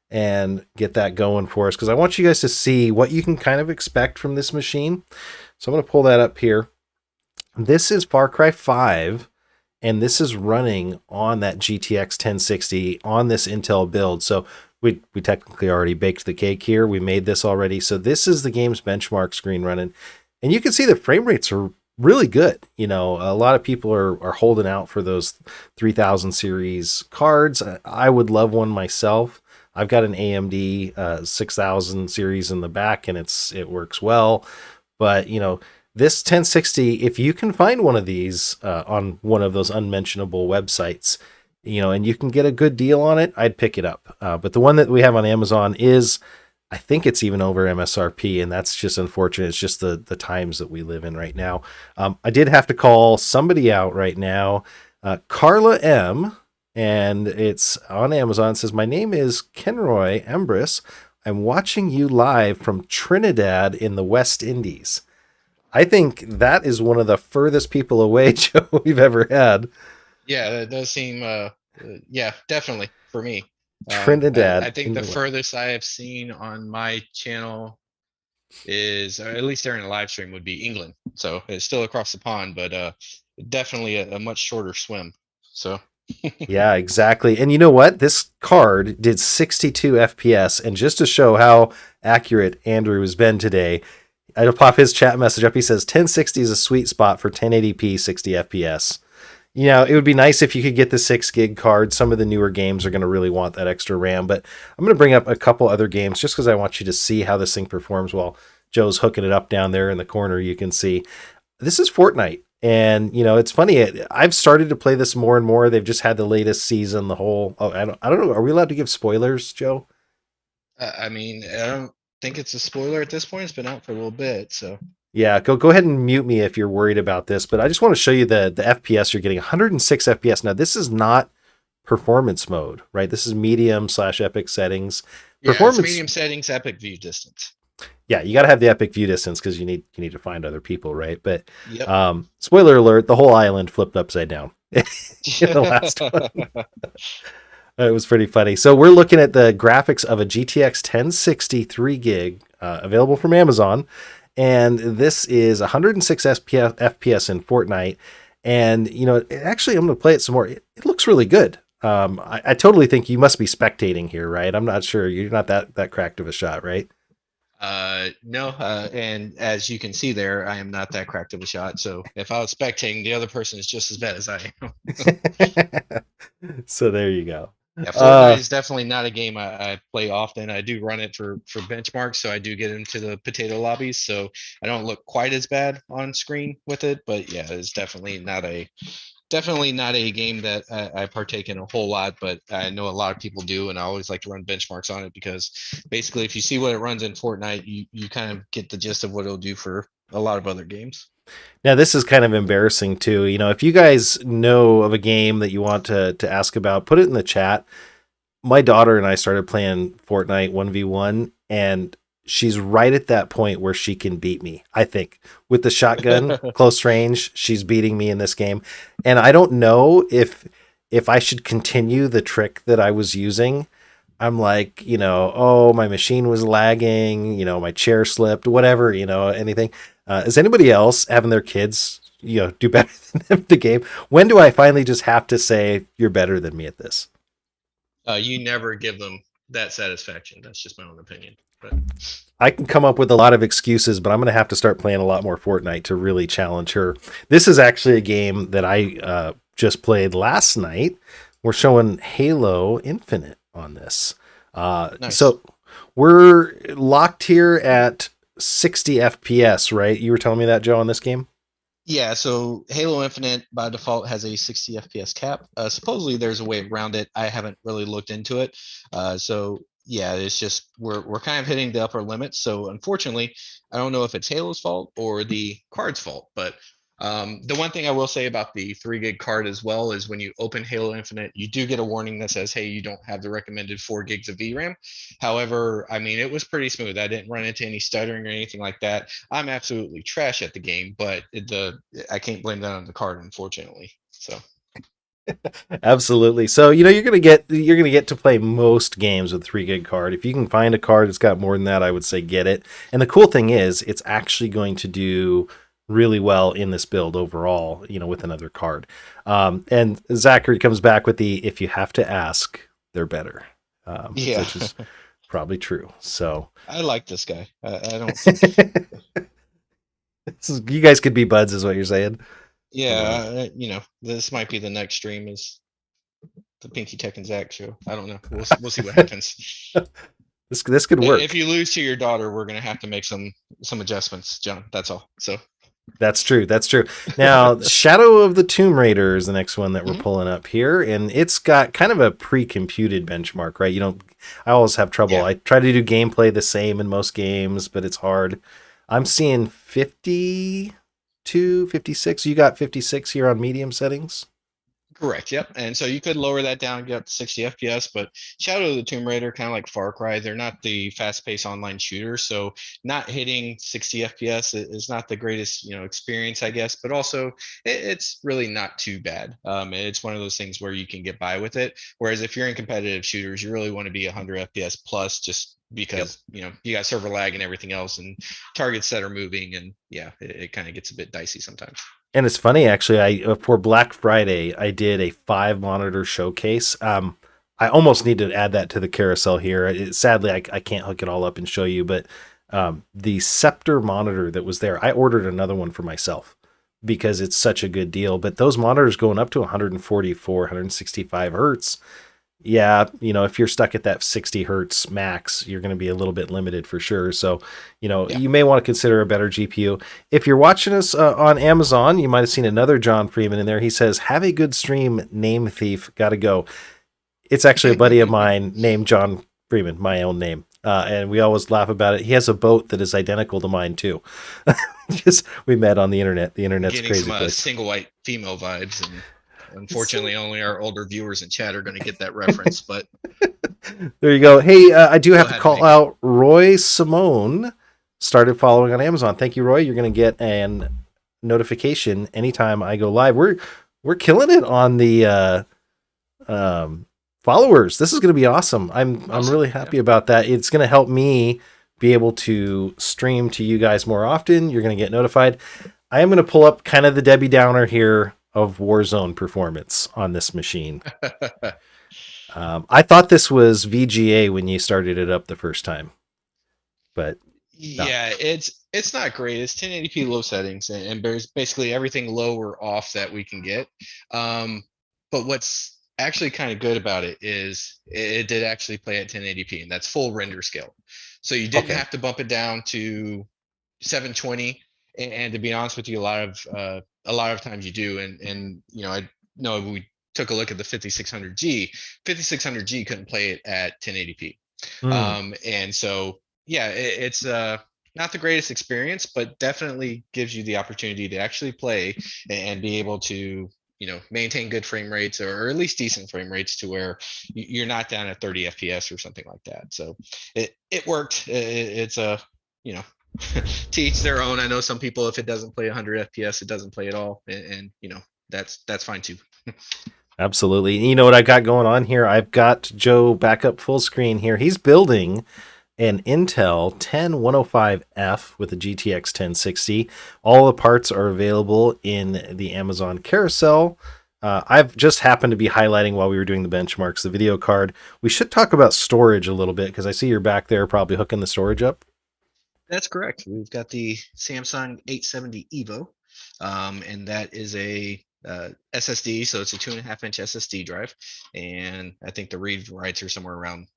and get that going for us, because I want you guys to see what you can kind of expect from this machine. So I'm gonna pull that up here. This is Far Cry 5, and this is running on that GTX 1060 on this Intel build. So we technically already baked the cake here. We made this already. So this is the game's benchmark screen running. And you can see the frame rates are really good. A lot of people are holding out for those 3000 series cards. I would love one myself. I've got an AMD 6000 series in the back, and it works well. But, this 1060, if you can find one of these on one of those unmentionable websites, and you can get a good deal on it, I'd pick it up. But the one that we have on Amazon is, I think it's even over MSRP, and that's just unfortunate. It's just the times that we live in right now. I did have to call somebody out right now, Carla M, and it's on Amazon. It says, "My name is Kenroy Embrus. I'm watching you live from Trinidad in the West Indies." I think that is one of the furthest people away, Joe, we've ever had. Yeah, that does seem, yeah, definitely for me. Trinidad. I think the furthest I have seen on my channel is, or at least during a live stream, would be England. So it's still across the pond, but definitely a much shorter swim. So. Yeah, exactly. And you know what? This card did 62 FPS. And just to show how accurate Andrew has been today, I'll pop his chat message up. He says 1060 is a sweet spot for 1080p 60 FPS. It would be nice if you could get the 6 gig card. Some of the newer games are going to really want that extra RAM, but I'm going to bring up a couple other games just because I want you to see how this thing performs while Joe's hooking it up down there in the corner. You can see this is Fortnite, and it's funny. I've started to play this more and more. They've just had the latest season, the whole. Oh, I don't know. Are we allowed to give spoilers, Joe? I mean, I don't think it's a spoiler at this point. It's been out for a little bit, so. Yeah, go ahead and mute me if you're worried about this, but I just want to show you the FPS you're getting. 106 FPS. Now, this is not performance mode, right? This is medium/epic settings. Performance, it's medium settings, epic view distance. Yeah, you got to have the epic view distance because you need to find other people, right? But yep. Spoiler alert, the whole island flipped upside down in the last one. It was pretty funny. So we're looking at the graphics of a GTX 1060 3 gig available from Amazon. And this is 106 FPS in Fortnite. And, actually, I'm going to play it some more. It looks really good. I totally think you must be spectating here, right? I'm not sure. You're not that cracked of a shot, right? No. And as you can see there, I am not that cracked of a shot. So if I was spectating, the other person is just as bad as I am. So there you go. Yeah, Fortnite is definitely not a game I play often. I do run it for benchmarks, so I do get into the potato lobbies. So I don't look quite as bad on screen with it, but yeah, it's definitely not a game that I partake in a whole lot. But I know a lot of people do, and I always like to run benchmarks on it because basically, if you see what it runs in Fortnite, you kind of get the gist of what it'll do for a lot of other games. Now, this is kind of embarrassing too. If you guys know of a game that you want to ask about, put it in the chat. My daughter and I started playing Fortnite 1v1, and she's right at that point where she can beat me. I think with the shotgun, close range, she's beating me in this game. And I don't know if I should continue the trick that I was using. I'm like, oh, my machine was lagging, my chair slipped, whatever, anything. Is anybody else having their kids, do better than them at the game? When do I finally just have to say you're better than me at this? You never give them that satisfaction. That's just my own opinion. But I can come up with a lot of excuses, but I'm going to have to start playing a lot more Fortnite to really challenge her. This is actually a game that I just played last night. We're showing Halo Infinite on this. nice. So we're locked here at 60 FPS, right? You were telling me that, Joe, on this game? Yeah, so Halo Infinite by default has a 60 FPS cap. Supposedly there's a way around it. I haven't really looked into it. So yeah, it's just we're kind of hitting the upper limit. So unfortunately, I don't know if it's Halo's fault or the card's fault. But the one thing I will say about the 3 gig card as well is when you open Halo Infinite, you do get a warning that says, "Hey, you don't have the recommended 4 gigs of VRAM." However, I mean, it was pretty smooth. I didn't run into any stuttering or anything like that. I'm absolutely trash at the game, but I can't blame that on the card, unfortunately. So Absolutely. So you're gonna get to play most games with 3 gig card. If you can find a card that's got more than that, I would say get it. And the cool thing is, it's actually going to do really well in this build overall. With another card. And Zachary comes back with the if you have to ask, they're better, yeah, which is probably true. So I like this guy. I don't. you guys could be buds, is what you're saying. Uh, Yeah, this might be the next stream is the Pinky Tech and Zach show. I don't know. We'll see what happens. this could If work. you lose to your daughter, we're gonna have to make some adjustments, John. That's all. So That's true. That's true. Now, Shadow of the Tomb Raider is the next one that we're mhm. pulling up here, and it's got kind of a pre-computed benchmark, right? I always have trouble. Yeah. I try to do gameplay the same in most games, but it's hard. I'm seeing 52, 56. You got 56 here on medium settings? Correct. Yep. And so you could lower that down, get up to 60 FPS, but Shadow of the Tomb Raider, kind of like Far Cry, they're not the fast-paced online shooter. So not hitting 60 FPS is not the greatest, experience, I guess. But also, it's really not too bad. It's one of those things where you can get by with it. Whereas if you're in competitive shooters, you really want to be 100 FPS plus, just Yep. because you got server lag and everything else, and targets that are moving, and yeah, it kind of gets a bit dicey sometimes. And it's funny, actually. I for Black Friday, I did a 5 monitor showcase. I almost need to add that to the carousel here. Sadly, I can't hook it all up and show you, but the Scepter monitor that was there, I ordered another one for myself because it's such a good deal. But those monitors going up to 144, 165 hertz, yeah, if you're stuck at that 60 hertz max, you're going to be a little bit limited for sure. So, Yeah. you may want to consider a better GPU. If you're watching us on Amazon, you might have seen another John Freeman in there. He says, "Have a good stream, Name Thief. Gotta go." It's actually a buddy of mine named John Freeman, my own name. And we always laugh about it. He has a boat that is identical to mine, too. Just we met on the internet. The internet's a Getting some crazy place. single white female vibes, and unfortunately, only our older viewers in chat are going to get that reference. But There you go. Hey, I do have still to had to call make it. out Roy Simone. Started following on Amazon. Thank you, Roy. You're going to get an notification anytime I go live. We're killing it on the um, followers. This is going to be awesome. I'm Awesome. really Yeah. happy about that. It's going to help me be able to stream to you guys more often. You're going to get notified. I am going to pull up kind of the Debbie Downer here of Warzone performance on this machine. I thought this was VGA when you started it up the first time, but no. Yeah, it's not great. It's 1080p low settings, and there's basically everything low or off that we can get. Um, but what's actually kind of good about it is it did actually play at 1080p, and that's full render scale. So you didn't Okay. have to bump it down to 720. And to be honest with you, a lot of times you do. And I know we took a look at the 5600G. 5600G couldn't play it at 1080p. Mm. And so yeah, it's not the greatest experience, but definitely gives you the opportunity to actually play and be able to maintain good frame rates, or at least decent frame rates, to where you're not down at 30 FPS or something like that. So it worked. It's a you know to each their own. I know some people, if it doesn't play 100 FPS, it doesn't play at all, and that's fine too. Absolutely. You know what I got going on here? I've got Joe back up full screen here. He's building an Intel 10105F with a GTX 1060. All the parts are available in the Amazon carousel. I've just happened to be highlighting while we were doing the benchmarks the video card. We should talk about storage a little bit because I see you're back there probably hooking the storage up. That's correct. We've got the Samsung 870 Evo, and that is a SSD, so it's a 2.5-inch SSD drive, and I think the read writes are somewhere around,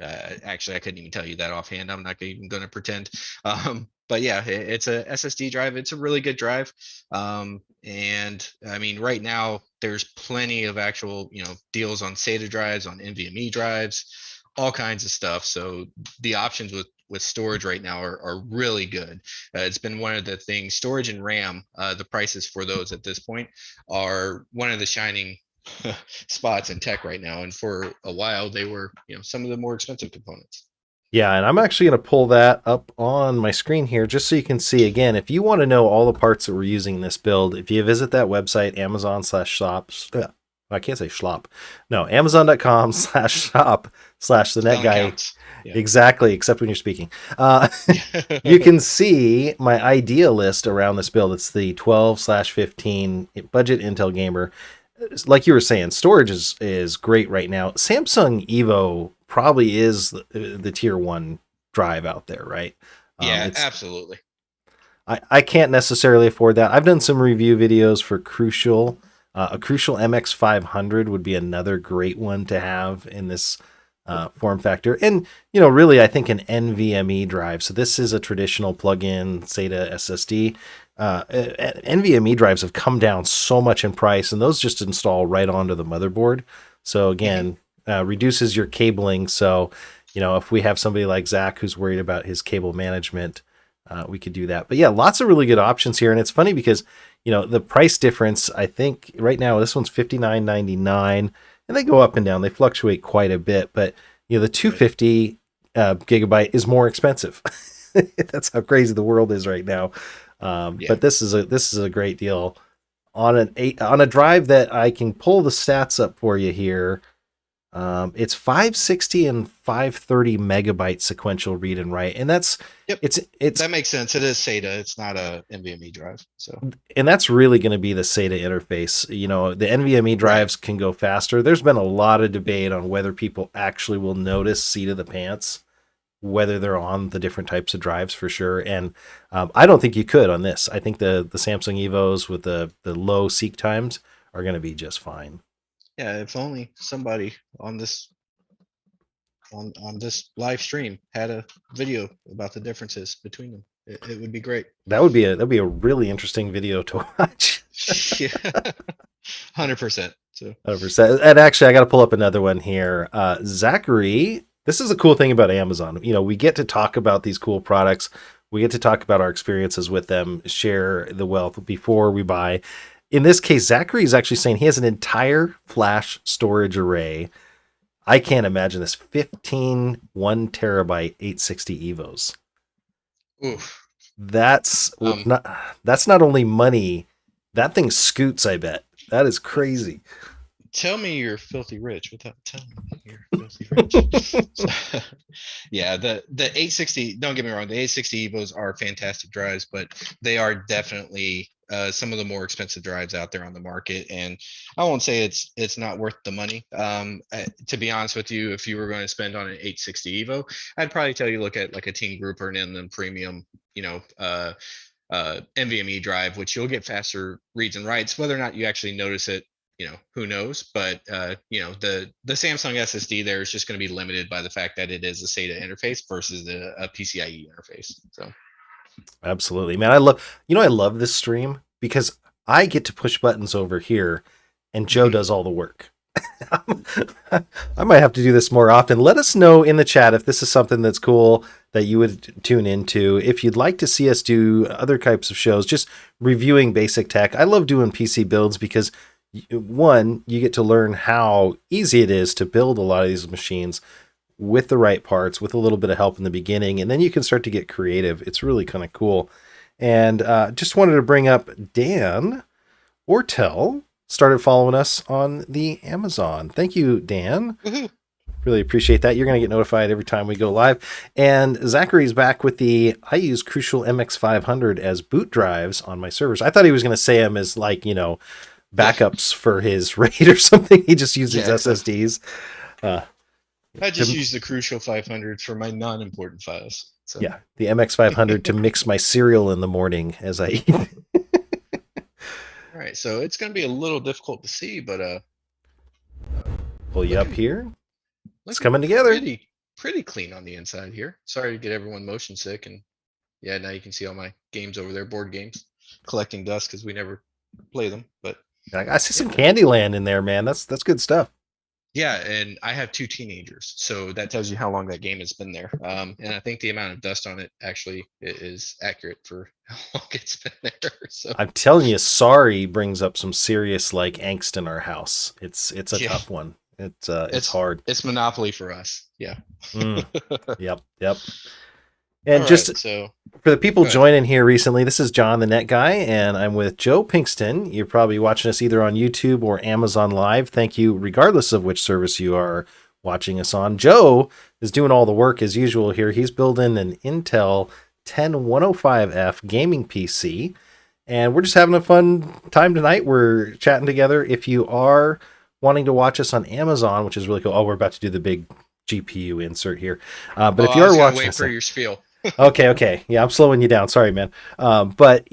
actually, I couldn't even tell you that offhand. I'm not even going to pretend. But yeah, it's a SSD drive. It's a really good drive. And I mean, right now there's plenty of actual, deals on SATA drives, on NVMe drives, all kinds of stuff. So the options with storage right now are really good. It's been one of the things, storage and RAM, the prices for those at this point are one of the shining spots in tech right now. And for a while, they were, some of the more expensive components. Yeah, and I'm actually going to pull that up on my screen here just so you can see again. If you want to know all the parts that we're using in this build, if you visit that website, Amazon/shops, I can't say schlop. No, Amazon.com/shop/the net guy. Yeah. Exactly, except when you're speaking. You can see my idea list around this build. It's the 12/15 budget Intel gamer. Like you were saying, storage is great right now. Samsung Evo probably is the tier 1 drive out there, right? Yeah, absolutely. I can't necessarily afford that. I've done some review videos for Crucial. A Crucial MX500 would be another great one to have in this form factor. And, really, I think an NVMe drive. So this is a traditional plug-in SATA SSD. NVMe drives have come down so much in price, and those just install right onto the motherboard. So again, reduces your cabling. So, if we have somebody like Zach who's worried about his cable management, we could do that. But yeah, lots of really good options here. And it's funny because, the price difference, I think right now, this one's $59.99, and they go up and down. They fluctuate quite a bit, but the 250 gigabyte is more expensive. That's how crazy the world is right now. But this is a great deal on a drive that I can pull the stats up for you here. It's 560 and 530 megabyte sequential read and write, and that's it's that makes sense. It is SATA. It's not a NVMe drive. So, and that's really going to be the SATA interface. The NVMe drives can go faster. There's been a lot of debate on whether people actually will notice seat of the pants, whether they're on the different types of drives for sure. And I don't think you could on this. I think the Samsung Evos with the low seek times are going to be just fine. Yeah, if only somebody on this live stream had a video about the differences between them. It would be great. That'd be a really interesting video to watch. Yeah, 100%. So 100%. And actually, I got to pull up another one here. Zachary. This is a cool thing about Amazon. We get to talk about these cool products. We get to talk about our experiences with them, share the wealth before we buy. In this case, Zachary is actually saying he has an entire flash storage array. I can't imagine this. 15 1 terabyte 860 Evos. Oof. That's not only money. That thing scoots, I bet. That is crazy. Tell me you're filthy rich without telling me you're filthy rich. Yeah, the 860, don't get me wrong, the 860 Evos are fantastic drives, but they are definitely some of the more expensive drives out there on the market. And I won't say it's not worth the money. To be honest with you, if you were going to spend on an 860 Evo, I'd probably tell you look at like a Team Group or an Inland Premium, NVMe drive, which you'll get faster reads and writes. Whether or not you actually notice it, who knows? But the Samsung SSD there is just going to be limited by the fact that it is a SATA interface versus a PCIe interface. So, absolutely, man. I love this stream because I get to push buttons over here, and Joe does all the work. I might have to do this more often. Let us know in the chat if this is something that's cool that you would tune into. If you'd like to see us do other types of shows, just reviewing basic tech. I love doing PC builds because one, you get to learn how easy it is to build a lot of these machines with the right parts, with a little bit of help in the beginning, and then you can start to get creative. It's really kind of cool. And just wanted to bring up Dan Ortel started following us on the Amazon. Thank you, Dan. Woohoo. Really appreciate that. You're going to get notified every time we go live. And Zachary's back with I use Crucial MX500 as boot drives on my servers. I thought he was going to say them as Yeah. backups for his RAID or something. He just uses Yeah. SSDs. I just use the Crucial 500 for my non-important files. So Yeah, the MX500 to mix my cereal in the morning as I eat. all right, so it's going to be a little difficult to see, but Pull you up looking, here. It's looking coming together. pretty clean on the inside here. Sorry to get everyone motion sick, and yeah, now you can see all my games over there, board games, collecting dust because we never play them. But I see some yeah, Candyland in there, man. That's good stuff. yeah, and I have 2 teenagers, so that tells you how long that game has been there. And I think the amount of dust on it actually is accurate for how long it's been there. So I'm telling you, sorry brings up some serious angst in our house. It's a yeah, tough one. It's hard. it's Monopoly for us. Yeah. Mm, yep, yep. All And just right, so for the people go ahead. joining here recently, this is John the Net Guy, and I'm with Joe Pinkston. You're probably watching us either on YouTube or Amazon Live. Thank you, regardless of which service you are watching us on. Joe is doing all the work as usual here. He's building an Intel 10105F gaming PC, and we're just having a fun time tonight. We're chatting together. If you are wanting to watch us on Amazon, which is really cool. Oh, we're about to do the big GPU insert here. But Oh, if you I are was gonna watching wait us, for your spiel. okay. Yeah, I'm slowing you down. Sorry, man. But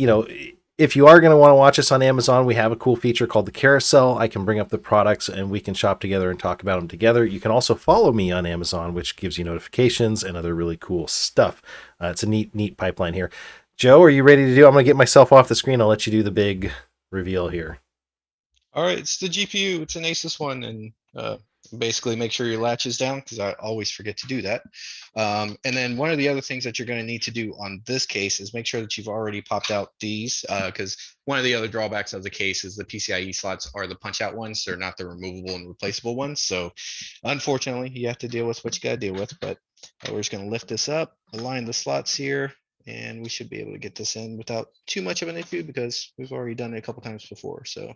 if you are going to want to watch us on Amazon, we have a cool feature called the carousel. I can bring up the products and we can shop together and talk about them together. You can also follow me on Amazon, which gives you notifications and other really cool stuff. It's a neat pipeline here. Joe, are you ready to do? I'm going to get myself off the screen. I'll let you do the big reveal here. All right, it's the GPU. It's an Asus one, and basically make sure your latch is down because I always forget to do that. And then one of the other things that you're going to need to do on this case is make sure that you've already popped out these because one of the other drawbacks of the case is the PCIe slots are the punch out ones. They're not the removable and replaceable ones. So unfortunately, you have to deal with what you got to deal with. But we're just going to lift this up, align the slots here, and we should be able to get this in without too much of an issue because we've already done it a couple times before. So.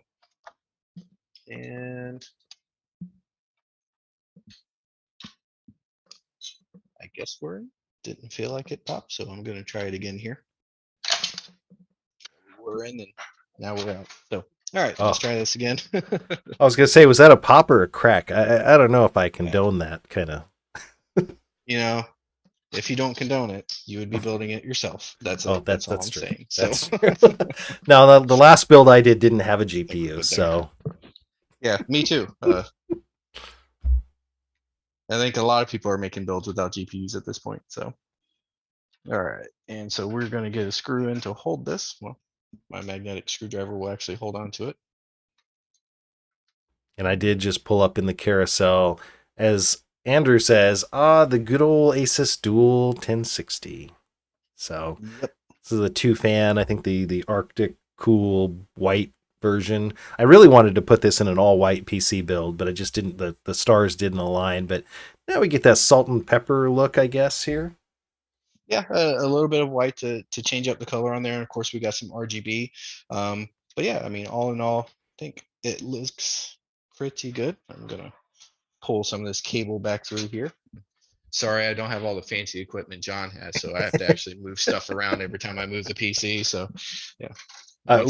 And I guess didn't feel like it popped, so I'm gonna try it again here. We're in and now we're out. So all right, let's try this again. I was going to say, was that a pop or a crack? I don't know if I Yeah. condone that kind of. You know, if you don't condone it, you would be building it yourself. That's all That's I'm true. saying. That's So true. Now the last build I did didn't have a GPU, so yeah, me too. I think a lot of people are making builds without GPUs at this point. So all right, and so we're gonna get a screw in to hold this. Well, my magnetic screwdriver will actually hold on to it. and I did just pull up in the carousel as Andrew says, the good old Asus Dual 1060. So Yep. this is a 2-fan. I think the Arctic cool white version. I really wanted to put this in an all white PC build, but I just didn't. The stars didn't align. But now we get that salt and pepper look, I guess here. Yeah, a little bit of white to change up the color on there. And of course, we got some RGB. But yeah, I mean, all in all, I think it looks pretty good. I'm gonna pull some of this cable back through here. Sorry, I don't have all the fancy equipment John has, so I have to actually move stuff around every time I move the PC. So yeah,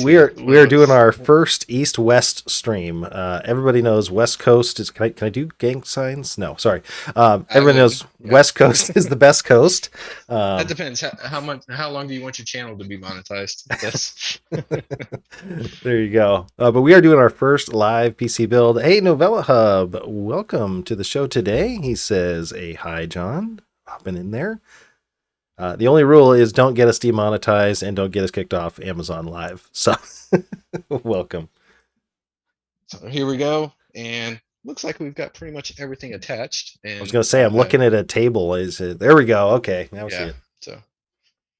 We are doing our first East-West stream. Everybody knows West Coast is. Can I do gang signs? No, sorry. Everybody knows West Coast is the best coast. That depends. How long do you want your channel to be monetized? That's there you go. But we are doing our first live PC build. Hey, Novella Hub, welcome to the show today. He says, "Hey, hi, John." Hopping in there. The only rule is don't get us demonetized and don't get us kicked off Amazon Live. So, welcome. So here we go, and looks like we've got pretty much everything attached. And I was going to say I'm looking at a table. There we go. Okay, now we see it. So,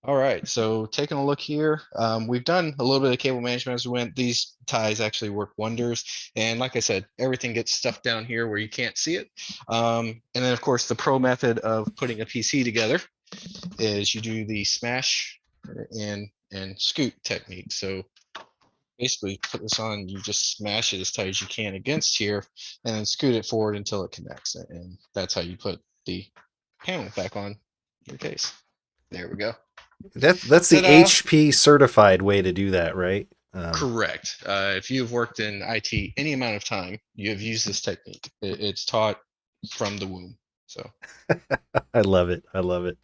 all right. So taking a look here, we've done a little bit of cable management as we went. These ties actually work wonders, and like I said, everything gets stuffed down here where you can't see it. And then of course the pro method of putting a PC together is you do the smash and scoot technique. So basically put this on, you just smash it as tight as you can against here, and then scoot it forward until it connects, and that's how you put the panel back on your case. There we go. That's the Ta-da! HP certified way to do that, right? Correct. If you've worked in IT any amount of time, you have used this technique. It's taught from the womb. So I love it. I love it.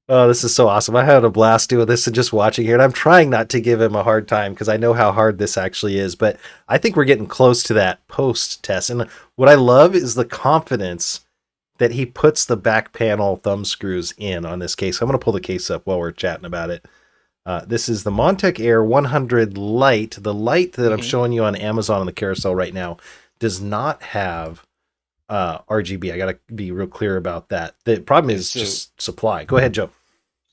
Oh, this is so awesome. I had a blast doing this and just watching here. And I'm trying not to give him a hard time because I know how hard this actually is. But I think we're getting close to that post test. And what I love is the confidence that he puts the back panel thumb screws in on this case. I'm going to pull the case up while we're chatting about it. This is the Montech Air 100 Lite. The Lite that I'm showing you on Amazon on the carousel right now does not have RGB. I got to be real clear about that. The problem is just supply. Go ahead, Joe.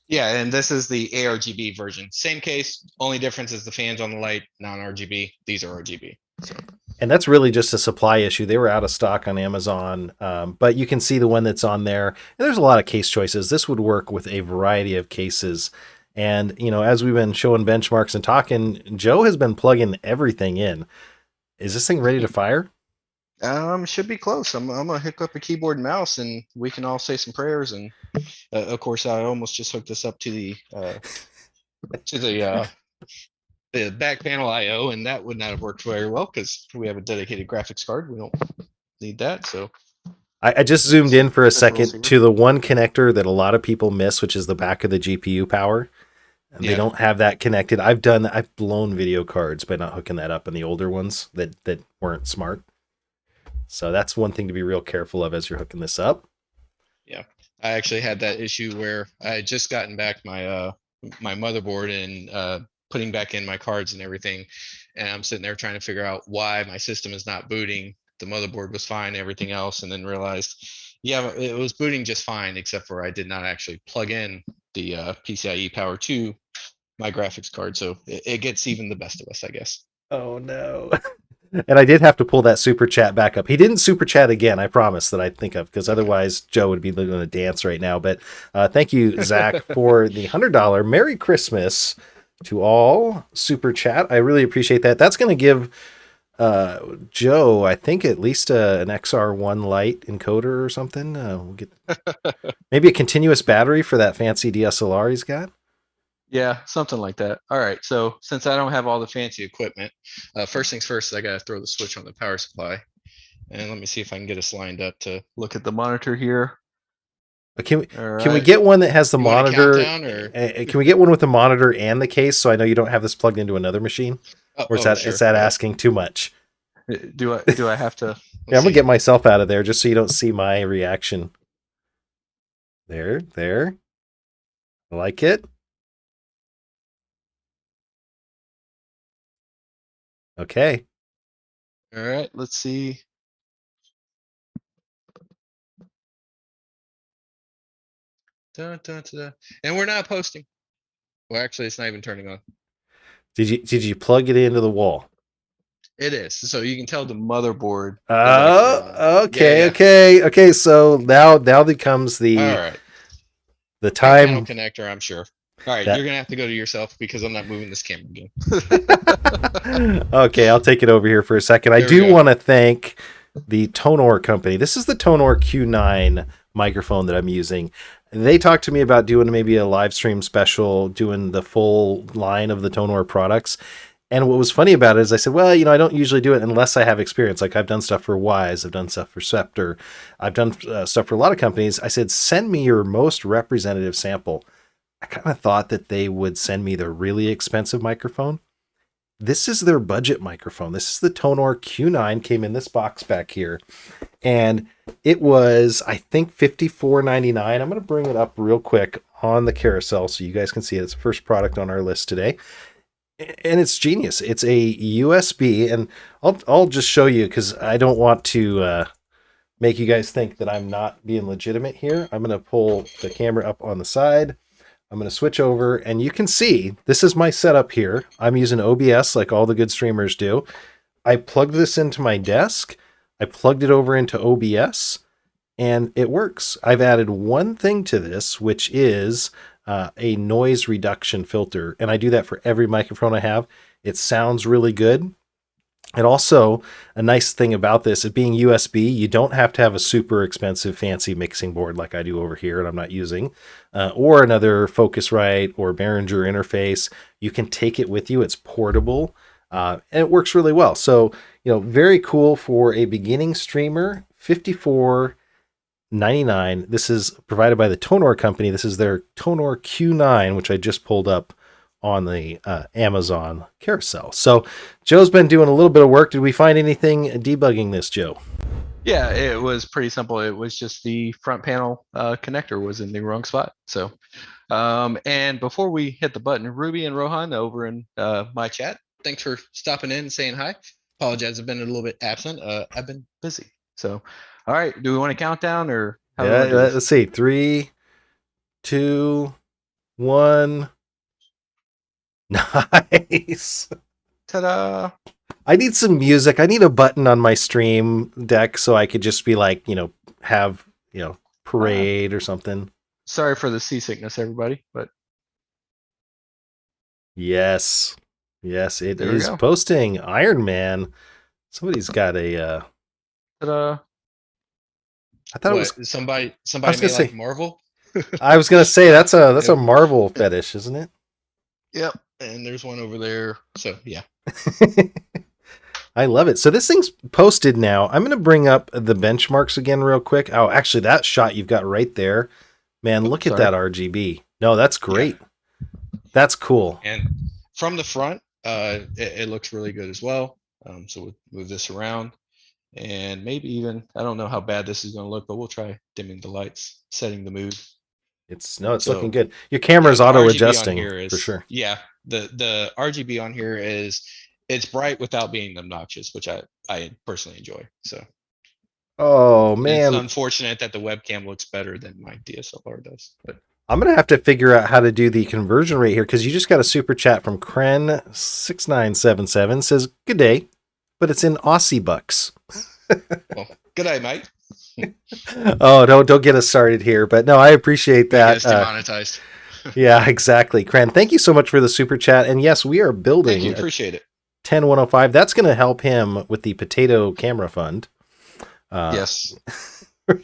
Yeah, and this is the ARGB version. Same case, only difference is the fans on the Lite, non-RGB. These are RGB. So. And that's really just a supply issue. They were out of stock on Amazon, but you can see the one that's on there. And there's a lot of case choices. This would work with a variety of cases. And, you know, as we've been showing benchmarks and talking, Joe has been plugging everything in. Is this thing ready to fire? Should be close. I'm gonna hook up a keyboard and mouse, and we can all say some prayers. And of course, I almost just hooked this up to the back panel I/O, and that would not have worked very well because we have a dedicated graphics card. We don't need that. So I just zoomed in for a second to the one connector that a lot of people miss, which is the back of the GPU power. And they don't have that connected. I've blown video cards by not hooking that up in the older ones that weren't smart. So that's one thing to be real careful of as you're hooking this up. Yeah, I actually had that issue where I had just gotten back my my motherboard and putting back in my cards and everything, and I'm sitting there trying to figure out why my system is not booting. The motherboard was fine, everything else, and then realized, yeah, it was booting just fine, except for I did not actually plug in the PCIe power to my graphics card, so it gets even the best of us, I guess. Oh no. And I did have to pull that super chat back up. He didn't super chat again, I promise, that I think of, because otherwise Joe would be doing a dance right now. But thank you, Zach, for the $100. Merry Christmas to all super chat. I really appreciate that. That's going to give Joe, I think, at least an XR1 Lite encoder or something. We'll get maybe a continuous battery for that fancy DSLR he's got. Yeah, something like that. All right, so since I don't have all the fancy equipment, first things first, I gotta throw the switch on the power supply. And let me see if I can get us lined up to look at the monitor here. Can we get one that has the monitor? Can we get one with the monitor and the case, so I know you don't have this plugged into another machine? Or is that asking too much? Do I have to? Yeah, I'm gonna get myself out of there just so you don't see my reaction. There. I like it. Okay. All right, let's see. Dun, dun, dun. And we're not posting. Well, actually, it's not even turning on. Did you plug it into the wall? It is. So you can tell the motherboard. Okay. So now becomes the all right. The time panel connector, I'm sure. All right, you're gonna have to go to yourself because I'm not moving this camera again. Okay, I'll take it over here for a second. I do want to thank the Tonor company. This is the Tonor Q9 microphone that I'm using. They talked to me about doing maybe a live stream special, doing the full line of the Tonor products. And what was funny about it is I said, well, I don't usually do it unless I have experience. Like I've done stuff for Wise, I've done stuff for Scepter, I've done stuff for a lot of companies. I said, send me your most representative sample. I kind of thought that they would send me the really expensive microphone. This is their budget microphone. This is the Tonor Q9, came in this box back here. And it was, I think, $54.99. I'm going to bring it up real quick on the carousel so you guys can see it. It's the first product on our list today. And it's genius. It's a USB, and I'll just show you because I don't want to make you guys think that I'm not being legitimate here. I'm going to pull the camera up on the side. I'm going to switch over, and you can see this is my setup here. I'm using OBS like all the good streamers do. I plugged this into my desk. I plugged it over into OBS, and it works. I've added one thing to this, which is a noise reduction filter, and I do that for every microphone I have. It sounds really good. And also, a nice thing about this, it being USB, you don't have to have a super expensive, fancy mixing board like I do over here, and I'm not using, or another Focusrite or Behringer interface. You can take it with you. It's portable, and it works really well. So, very cool for a beginning streamer. $54.99. This is provided by the Tonor company. This is their Tonor Q9, which I just pulled up on the Amazon carousel. So Joe's been doing a little bit of work. Did we find anything debugging this, Joe? Yeah, it was pretty simple. It was just the front panel connector was in the wrong spot. So, and before we hit the button, Ruby and Rohan over in my chat, thanks for stopping in and saying hi. Apologize, I've been a little bit absent. I've been busy. So, all right, do we want to count down or how do we Yeah, wanna do this? let's see. 3, 2, 1. Nice. Ta-da! I need some music. I need a button on my stream deck so I could just be like, have, parade or something. Sorry for the seasickness, everybody, but Yes. Yes, it there we is go. posting Iron Man. Somebody's got a Ta-da! I thought it was What, somebody was made gonna like say- Marvel? I was gonna say that's a Yep. Marvel fetish, isn't it? Yep. And there's one over there. So yeah. I love it. So this thing's posted now. I'm going to bring up the benchmarks again real quick. Oh, actually, that shot you've got right there. Man, look at sorry. that RGB. No, that's great. That's cool. And from the front, it looks really good as well. So we'll move this around and maybe even, I don't know how bad this is going to look, but we'll try dimming the lights, setting the mood. It's So, looking good. Your camera's the RGB on auto-adjusting here is- for sure. Yeah. The RGB on here it's bright without being obnoxious, which I personally enjoy. So Oh, it's man. unfortunate that the webcam looks better than my DSLR does, but I'm going to have to figure out how to do the conversion rate here because you just got a super chat from Kren6977 says, good day, but it's in Aussie bucks. well, good day, mate. Oh, don't get us started here. But no, I appreciate that. It's demonetized. Yeah, exactly. Kren, thank you so much for the super chat. And yes, we are building Thank you, appreciate it. 10105. That's going to help him with the potato camera fund. Yes.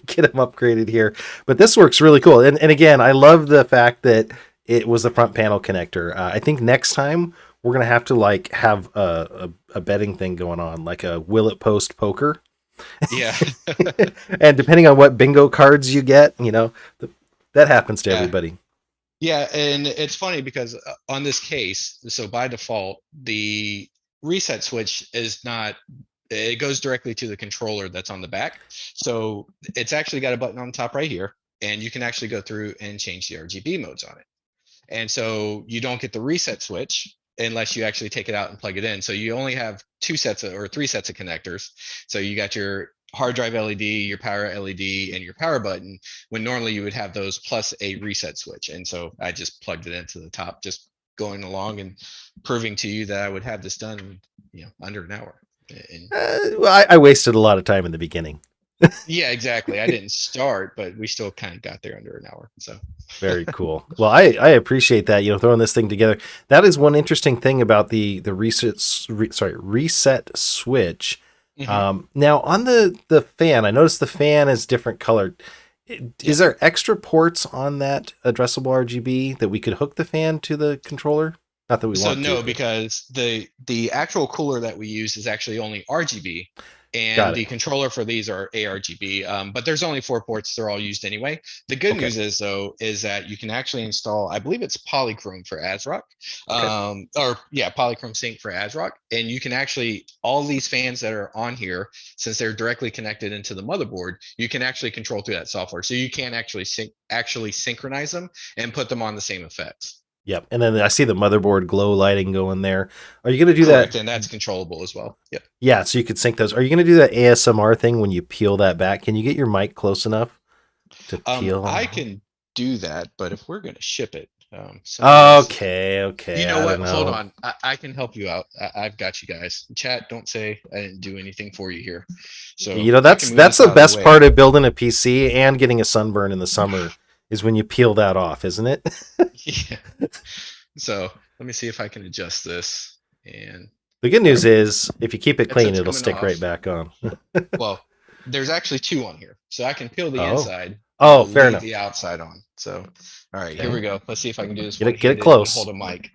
Get him upgraded here. But this works really cool. And again, I love the fact that it was the front panel connector. I think next time we're going to have to have a betting thing going on, like a will it post poker. Yeah. And depending on what bingo cards you get, that happens to everybody. Yeah, and it's funny because on this case, so by default, the reset switch is not, it goes directly to the controller that's on the back. So it's actually got a button on top right here, and you can actually go through and change the RGB modes on it. And so you don't get the reset switch unless you actually take it out and plug it in. So you only have 3 sets of connectors. So you got your hard drive LED, your power LED, and your power button, when normally you would have those plus a reset switch. And so I just plugged it into the top, just going along and proving to you that I would have this done in, under an hour. And, Well, I wasted a lot of time in the beginning. yeah, exactly. I didn't start, but we still kind of got there under an hour. So very cool. Well, I appreciate that, throwing this thing together. That is one interesting thing about the reset switch. mhm. Now on the fan, I noticed the fan is different colored. Is there extra ports on that addressable RGB that we could hook the fan to the controller? Not that we So want to. no, but- because the actual cooler that we use is actually only RGB, Got and it. the controller for these are ARGB. But there's only 4 ports; they're all used anyway. The good Okay. news is though is that you can actually install, I believe it's Polychrome for ASRock, Polychrome Sync for ASRock, and you can actually, all these fans that are on here, since they're directly connected into the motherboard, you can actually control through that software. So you can actually synchronize them and put them on the same effects. Yep. And then I see the motherboard glow lighting going there. Are you going to do Correct, that? and that's controllable as well. Yep. Yeah. So you could sync those. Are you going to do that ASMR thing when you peel that back? Can you get your mic close enough to peel? I can do that, but if we're gonna ship it, somebody else- Okay. You know I what? don't Hold know. on. I can help you out. I've got you guys. Chat, don't say I didn't do anything for you here. So I That's can move that's this the out of best way. part of building a PC and getting a sunburn in the summer is when you peel that off, isn't it? Yeah. So let me see if I can adjust this. And The good news is if you keep it clean, it's it'll coming stick right off. back on. Well, there's actually two on here. So I can peel the Oh. inside. Oh, and fair leave enough. the outside on. So, all right, here Okay. we go. Let's see if I can do this Get it one-handed close. and hold a mic.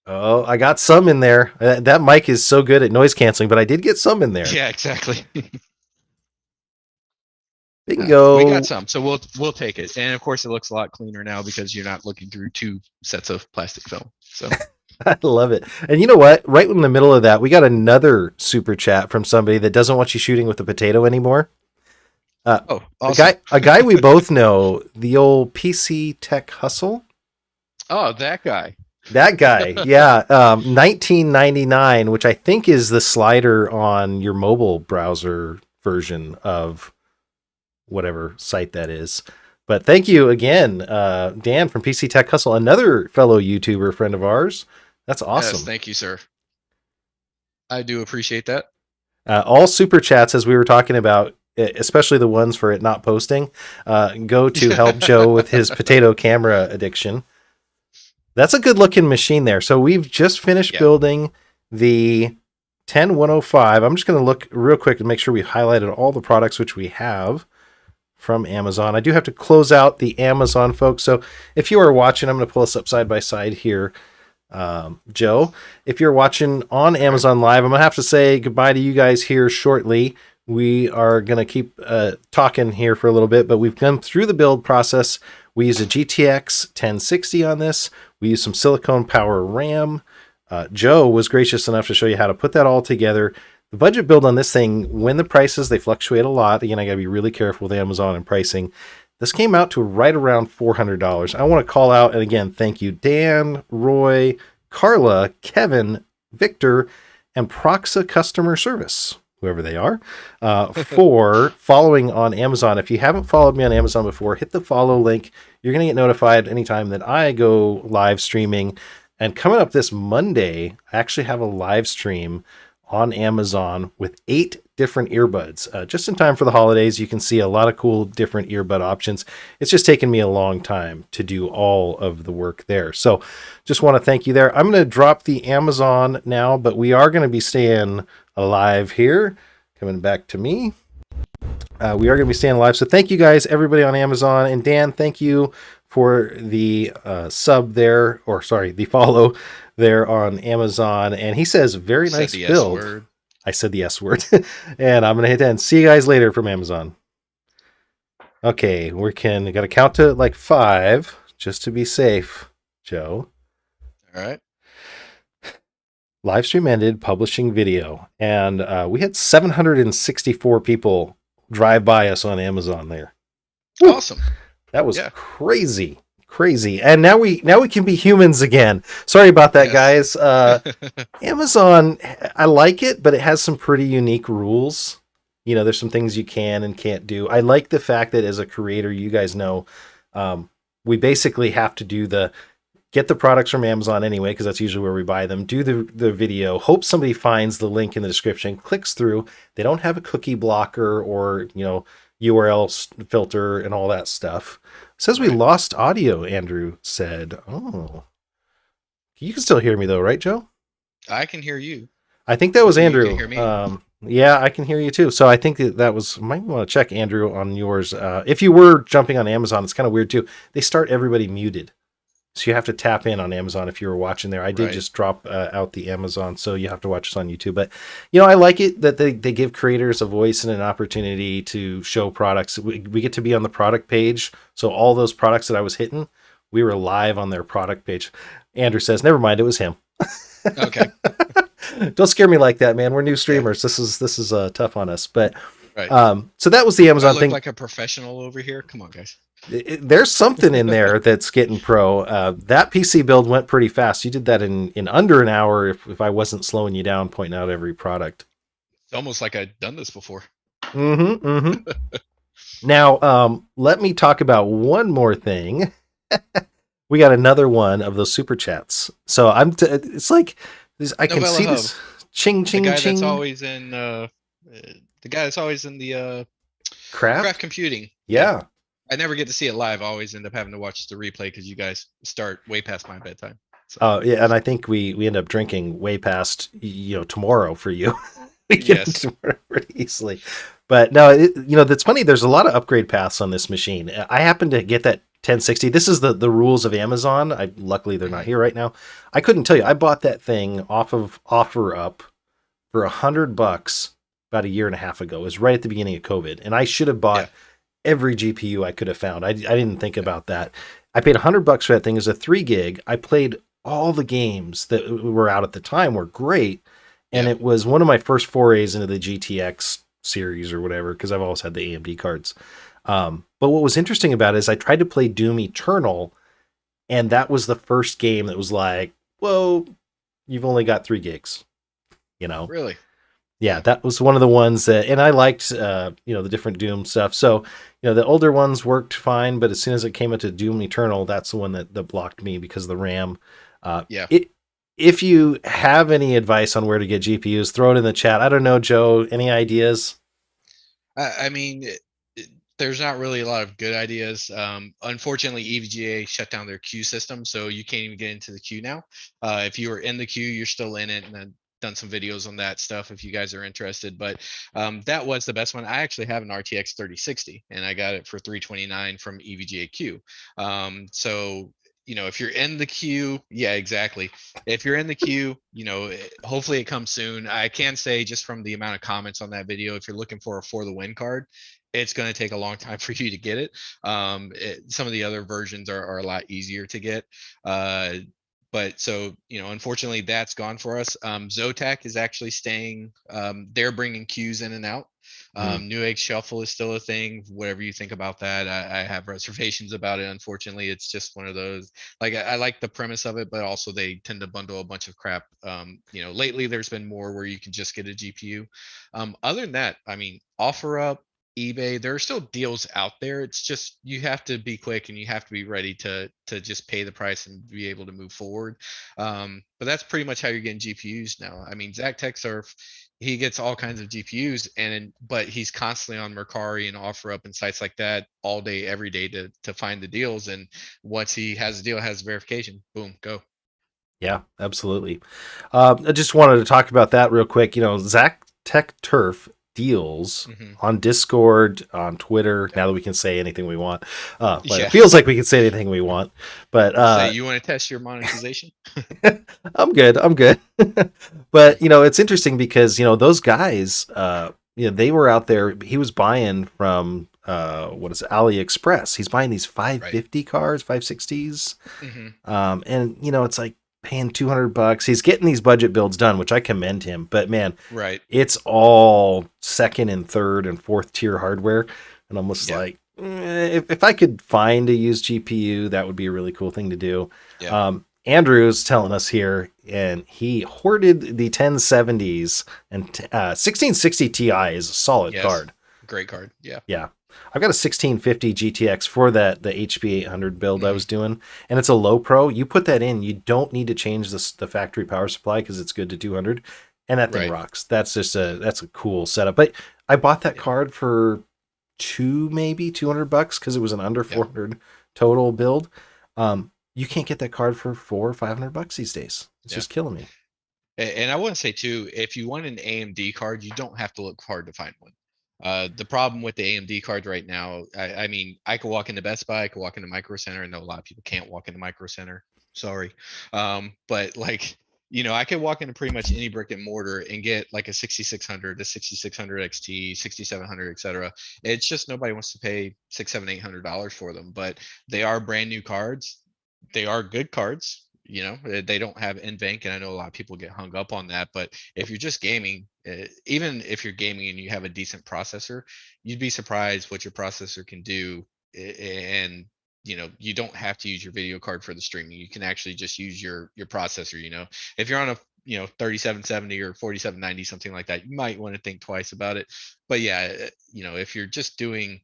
Oh, I got some in there. That mic is so good at noise canceling, but I did get some in there. Yeah, exactly. Bingo. We got some, so we'll take it. And of course, it looks a lot cleaner now because you're not looking through two sets of plastic film. So I love it. And you know what? Right in the middle of that, we got another super chat from somebody that doesn't want you shooting with a potato anymore. awesome. A guy we both know, the old PinkyTech hustle. Oh, that guy. That guy, yeah. 1999, which I think is the slider on your mobile browser version of whatever site that is. But thank you again, Dan from PinkyTech Hustle, another fellow YouTuber friend of ours. That's awesome. Yes, thank you, sir. I do appreciate that. All super chats, as we were talking about, especially the ones for it not posting, go to help Joe with his potato camera addiction. That's a good looking machine there. So we've just finished building the 10105. I'm just going to look real quick and make sure we highlighted all the products which we have from Amazon. I do have to close out the Amazon folks. So if you are watching, I'm going to pull us up side by side here. Joe, if you're watching on Amazon Live, I'm going to have to say goodbye to you guys here shortly. We are going to keep talking here for a little bit, but we've gone through the build process. We use a GTX 1060 on this. We use some silicone power RAM. Joe was gracious enough to show you how to put that all together. The budget build on this thing, when the prices, they fluctuate a lot. Again, I got to be really careful with Amazon and pricing. This came out to right around $400. I want to call out, and again, thank you, Dan, Roy, Carla, Kevin, Victor, and Proxa Customer Service, whoever they are, for following on Amazon. If you haven't followed me on Amazon before, hit the follow link. You're going to get notified anytime that I go live streaming. And coming up this Monday, I actually have a live stream on Amazon with 8 different earbuds. Just in time for the holidays, you can see a lot of cool different earbud options. It's just taken me a long time to do all of the work there. So just want to thank you there. I'm going to drop the Amazon now, but we are going to be staying alive here. Coming back to me. We are going to be staying alive. So thank you guys, everybody on Amazon. And Dan, thank you for the sub there, or sorry, the follow there on Amazon. And he says, very nice build. S-word. I said the S word. And I'm going to hit end. See you guys later from Amazon. Okay, we got to count to like 5 just to be safe, Joe. All right. Live stream ended, publishing video. And we had 764 people drive by us on Amazon there. Awesome. That was crazy. And now we can be humans again. Sorry about that, guys. Amazon, I like it, but it has some pretty unique rules. You know, there's some things you can and can't do. I like the fact that as a creator, you guys know, we basically have to get the products from Amazon anyway, because that's usually where we buy them, do the video, hope somebody finds the link in the description, clicks through. They don't have a cookie blocker or, URL filter and all that stuff. Says we lost audio, Andrew said. Oh. You can still hear me though, right, Joe? I can hear you. I think that was Andrew. You can hear me. Yeah, I can hear you too. So I think that was, might want to check Andrew on yours. If you were jumping on Amazon, it's kind of weird too. They start everybody muted. So you have to tap in on Amazon if you were watching there. I did just drop out the Amazon, so you have to watch us on YouTube. But, I like it that they give creators a voice and an opportunity to show products. We get to be on the product page. So all those products that I was hitting, we were live on their product page. Andrew says, never mind, it was him. Okay. Don't scare me like that, man. We're new streamers. This is tough on us. But right. So that was the Amazon thing. Like a professional over here. Come on, guys. There's something in there that's getting pro. That PC build went pretty fast. You did that in under an hour if I wasn't slowing you down, pointing out every product. It's almost like I'd done this before. Now, let me talk about one more thing, we got another one of those super chats. So it's like I can Novella see Hub, this ching the ching guy that's ching always in the guy that's always in the craft craft. computing. Yeah. Yeah. I never get to see it live. I always end up having to watch the replay because you guys start way past my bedtime. So Oh yeah, and I think we end up drinking way past tomorrow for you. We get yes. into it pretty easily. But no, that's funny. There's a lot of upgrade paths on this machine. I happen to get that 1060. This is the rules of Amazon. Luckily they're not Mhm. here right now. I couldn't tell you. I bought that thing off of OfferUp for $100 about a year and a half ago. It was right at the beginning of COVID, and I should have Yeah. bought every GPU I could have found. I didn't think about that. I paid $100 for that thing as a 3 gig. I played all the games that were out at the time were great, and Yeah. it was one of my first forays into the GTX series or whatever because I've always had the AMD cards. But what was interesting about it is I tried to play Doom Eternal, and that was the first game that was like, "Whoa, you've only got 3 gigs." You know, Really. yeah, that was one of the ones that, and I liked, the different Doom stuff. So, the older ones worked fine, but as soon as it came into Doom Eternal, that's the one that blocked me because of the RAM. Yeah. If you have any advice on where to get GPUs, throw it in the chat. I don't know, Joe, any ideas? I mean, there's not really a lot of good ideas. Unfortunately, EVGA shut down their queue system, so you can't even get into the queue now. If you were in the queue, you're still in it, and I've done some videos on that stuff if you guys are interested. But that was the best one. I actually have an RTX 3060, and I got it for 329 from EVGA Q. So if you're in the queue, yeah, exactly. If you're in the queue, hopefully it comes soon. I can say just from the amount of comments on that video, if you're looking for a for the win card, it's going to take a long time for you to get it. Some of the other versions are a lot easier to get. Uh, but so, unfortunately, that's gone for us. Zotac is actually staying. They're bringing queues in and out. Newegg Shuffle is still a thing. Whatever you think about that, I have reservations about it. Unfortunately, it's just one of those. Like I like the premise of it, but also they tend to bundle a bunch of crap. Lately there's been more where you can just get a GPU. Other than that, I mean, OfferUp, eBay, there are still deals out there. It's just you have to be quick and you have to be ready to just pay the price and be able to move forward. But that's pretty much how you're getting GPUs now. I mean, Zach TechSurf, he gets all kinds of GPUs, but he's constantly on Mercari and OfferUp and sites like that all day, every day to find the deals. And once he has a deal, has verification, boom, go. Yeah, absolutely. I just wanted to talk about that real quick. Zach Tech Turf deals Hmm. on Discord, on Twitter. Now that we can say anything we want, but Yeah. it feels like we can say anything we want. But Say you want to test your monetization? I'm good. I'm good. But it's interesting because those guys, they were out there. He was buying from what is it, AliExpress. He's buying these 550 cars, 560s. Hmm. And it's like paying $200. He's getting these budget builds done, which I commend him. But man, Right. it's all second and third and fourth tier hardware, and I'm just Yeah. like, if I could find a used GPU, that would be a really cool thing to do. Yeah. Andrew's telling us here, and he hoarded the 1070s, and 1660 Ti is a solid Yes. card. Great card. Yeah. Yeah. I've got a 1650 GTX for the HP 800 build I Mhm. was doing, and it's a low pro. You put that in, you don't need to change the factory power supply because it's good to 200, and that thing Right. rocks. That's a cool setup. But I bought that Yeah. card for maybe $200 because it was an under Yeah. 400 total build. You can't get that card for $400 or $500 these days. It's Yeah. just killing me. And I want to say too, if you want an AMD card, you don't have to look hard to find one. The problem with the AMD card right now, I mean, I could walk into Best Buy, I could walk into Micro Center. I know a lot of people can't walk into Micro Center. Sorry. But like, I could walk into pretty much any brick and mortar and get like a 6600, a 6600 XT, 6700, etc. It's just nobody wants to pay six, seven, $800 for them, but they are brand new cards. They are good cards. They don't have NVENC, and I know a lot of people get hung up on that. But if you're just gaming, even if you're gaming and you have a decent processor, you'd be surprised what your processor can do. And you don't have to use your video card for the streaming. You can actually just use your processor. If you're on a 3770 or 4790, something like that, you might want to think twice about it. But yeah, if you're just doing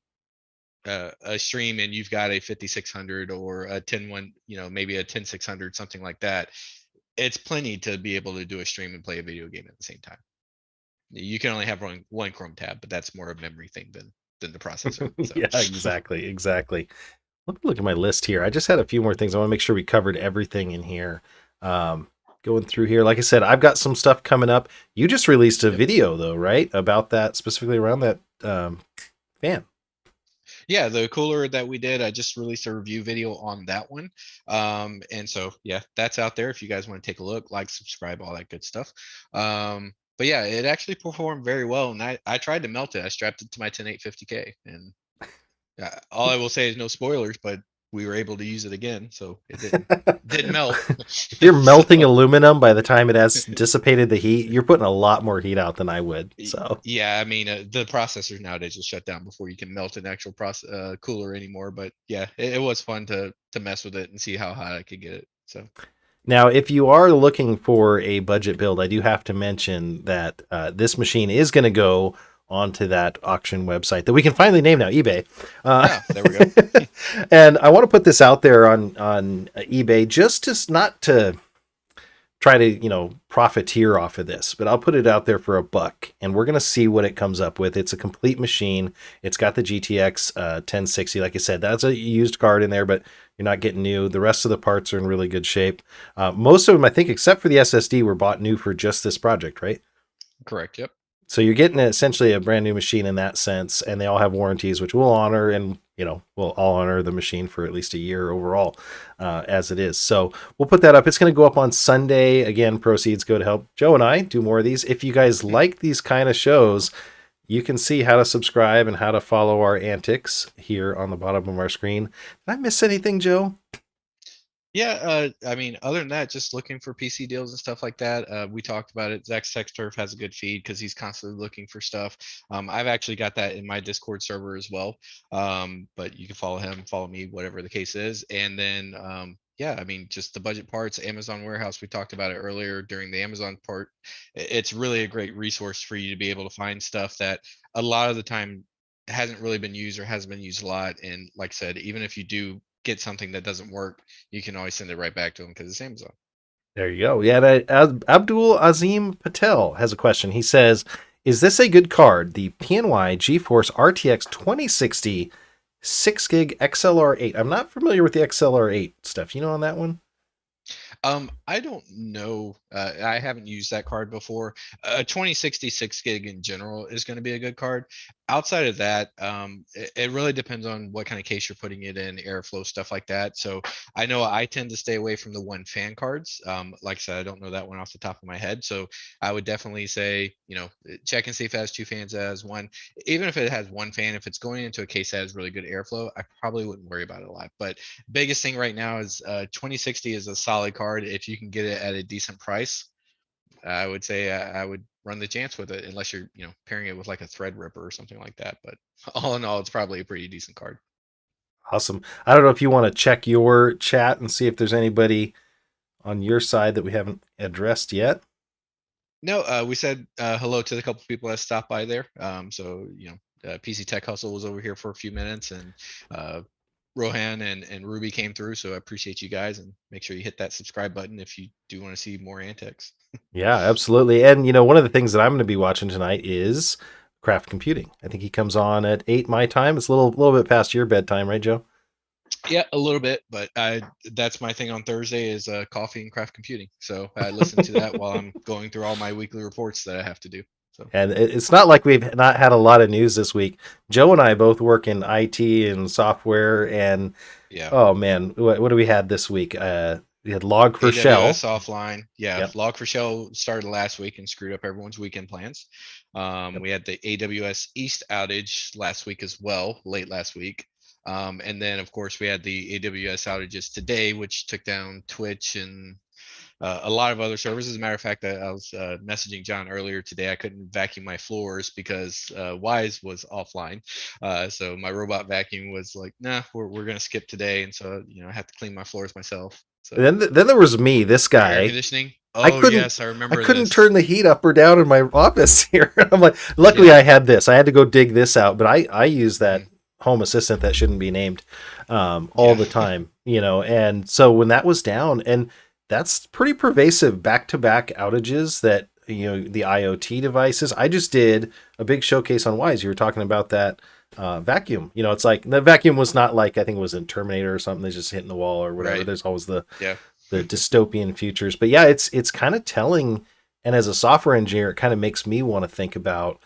a stream and you've got a 5600 or a 101, maybe a 10600, something like that, it's plenty to be able to do a stream and play a video game at the same time. You can only have one Chrome tab, but that's more a memory thing than the processor. So. Yeah, exactly. Let me look at my list here. I just had a few more things. I want to make sure we covered everything in here. Going through here, like I said, I've got some stuff coming up. You just released a video though, right? About that, specifically around that fan. Yeah, the cooler that we did, I just released a review video on that one. And so, yeah, that's out there. If you guys want to take a look, like, subscribe, all that good stuff. But yeah, it actually performed very well. And I tried to melt it. I strapped it to my 10850K. And all I will say is no spoilers, but we were able to use it again. So it didn't melt. If you're melting aluminum by the time it has dissipated the heat, you're putting a lot more heat out than I would. So yeah, I mean, the processors nowadays will shut down before you can melt an actual cooler anymore. But yeah, it was fun to mess with it and see how hot I could get it. So now, if you are looking for a budget build, I do have to mention that this machine is going to go onto that auction website that we can finally name now, eBay. There we go. And I want to put this out there on eBay just not to try to, profiteer off of this, but I'll put it out there for $1 and we're going to see what it comes up with. It's a complete machine. It's got the GTX 1060. Like I said, that's a used card in there, but you're not getting new. The rest of the parts are in really good shape. Most of them, I think, except for the SSD, were bought new for just this project, right? Correct. Yep. So you're getting essentially a brand new machine in that sense, and they all have warranties, which we'll honor, and we'll all honor the machine for at least a year overall, as it is. So we'll put that up. It's going to go up on Sunday. Again, proceeds go to help Joe and I do more of these. If you guys like these kind of shows, you can see how to subscribe and how to follow our antics here on the bottom of our screen. Did I miss anything, Joe? Yeah, I mean, other than that, just looking for PC deals and stuff like that. We talked about it. Zach's Tech Turf has a good feed because he's constantly looking for stuff. I've actually got that in my Discord server as well. But you can follow him, follow me, whatever the case is. And then, yeah, I mean, just the budget parts, Amazon warehouse. We talked about it earlier during the Amazon part. It's really a great resource for you to be able to find stuff that a lot of the time hasn't really been used or hasn't been used a lot. And like I said, even if you do get something that doesn't work, you can always send it right back to them because it's Amazon. There you go. Yeah, Abdul Azim Patel has a question. He says, is this a good card? The PNY GeForce RTX 2060 6 gig XLR8. I'm not familiar with the XLR8 stuff. You know on that one? I don't know. I haven't used that card before. 2066 gig in general is going to be a good card. Outside of that, it really depends on what kind of case you're putting it in, airflow, stuff like that. So I know I tend to stay away from the one fan cards. Like I said, I don't know that one off the top of my head. So I would definitely say, check and see if it has two fans, it has one. Even if it has one fan, if it's going into a case that has really good airflow, I probably wouldn't worry about it a lot. But biggest thing right now is 2060 is a solid card. If you can get it at a decent price, I would say I would run the chance with it, unless you're pairing it with like a Threadripper or something like that. But all in all, it's probably a pretty decent card. Awesome. I don't know if you want to check your chat and see if there's anybody on your side that we haven't addressed yet. No, we said hello to the couple people that stopped by there. So PC Tech Hustle was over here for a few minutes, and Rohan and Ruby came through, so I appreciate you guys, and make sure you hit that subscribe button if you do want to see more antics. Yeah, absolutely. And one of the things that I'm going to be watching tonight is Craft Computing. I think he comes on at 8 my time. It's a little bit past your bedtime, right, Joe? Yeah, a little bit, but that's my thing on Thursday is coffee and craft computing. So I listen to that while I'm going through all my weekly reports that I have to do. So. And it's not like we've not had a lot of news this week. Joe and I both work in IT and software, and yeah. Oh man, what do we had this week? We had Log4Shell offline. Yeah, yep. Log4Shell started last week and screwed up everyone's weekend plans. Yep. We had the AWS East outage last week as well, late last week. And then of course we had the AWS outages today, which took down Twitch and a lot of other servers. As a matter of fact, I was messaging John earlier today. I couldn't vacuum my floors because Wise was offline. So my robot vacuum was like, nah, we're going to skip today. And so, I have to clean my floors myself. So then there was me, this guy. Air conditioning. Oh, yes, I remember. I couldn't turn the heat up or down in my office here. I'm like, luckily I had this. I had to go dig this out, but I use that Home Assistant that shouldn't be named all the time, and so when that was down, and that's pretty pervasive back-to-back outages that, the IoT devices. I just did a big showcase on Wise. You were talking about that vacuum. It's like the vacuum was not like, I think it was in Terminator or something that's just hitting the wall or whatever. Right. There's always the Yeah. dystopian futures. But yeah, it's kind of telling. And as a software engineer, it kind of makes me want to think about,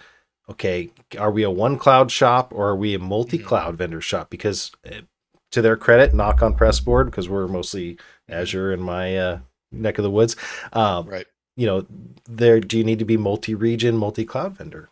okay, are we a one cloud shop or are we a multi-cloud vendor shop? Because to their credit, knock on pressboard, because we're mostly Azure in my neck of the woods. Right. There, do you need to be multi-region, multi-cloud vendor?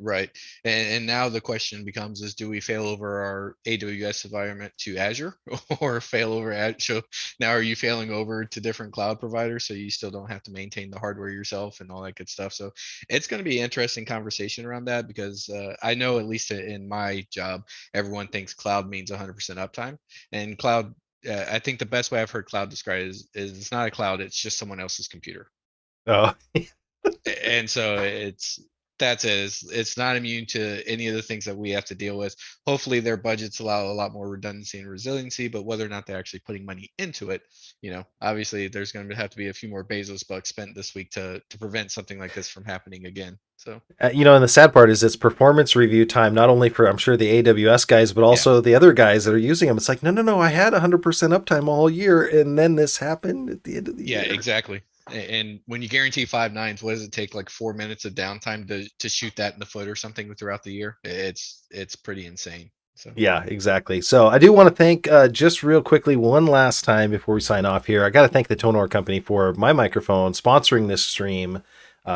Right. And now the question becomes is, do we fail over our AWS environment to Azure or fail over so now are you failing over to different cloud providers so you still don't have to maintain the hardware yourself and all that good stuff? So it's going to be an interesting conversation around that because I know at least in my job, everyone thinks cloud means 100% uptime, and cloud. I think the best way I've heard cloud described is it's not a cloud; it's just someone else's computer. Oh, And so that's it. It's not immune to any of the things that we have to deal with. Hopefully their budgets allow a lot more redundancy and resiliency, but whether or not they're actually putting money into it, obviously there's going to have to be a few more Bezos bucks spent this week to prevent something like this from happening again. So and the sad part is it's performance review time, not only for, I'm sure, the AWS guys, but also the other guys that are using them. It's like, no, I had 100% uptime all year, and then this happened at the end of the year. Yeah, exactly. And when you guarantee 5 nines, what does it take? Like 4 minutes of downtime to shoot that in the foot or something throughout the year? It's pretty insane. So Yeah, exactly. So I do want to thank, just real quickly, one last time before we sign off here. I got to thank the Tonor Company for my microphone sponsoring this stream,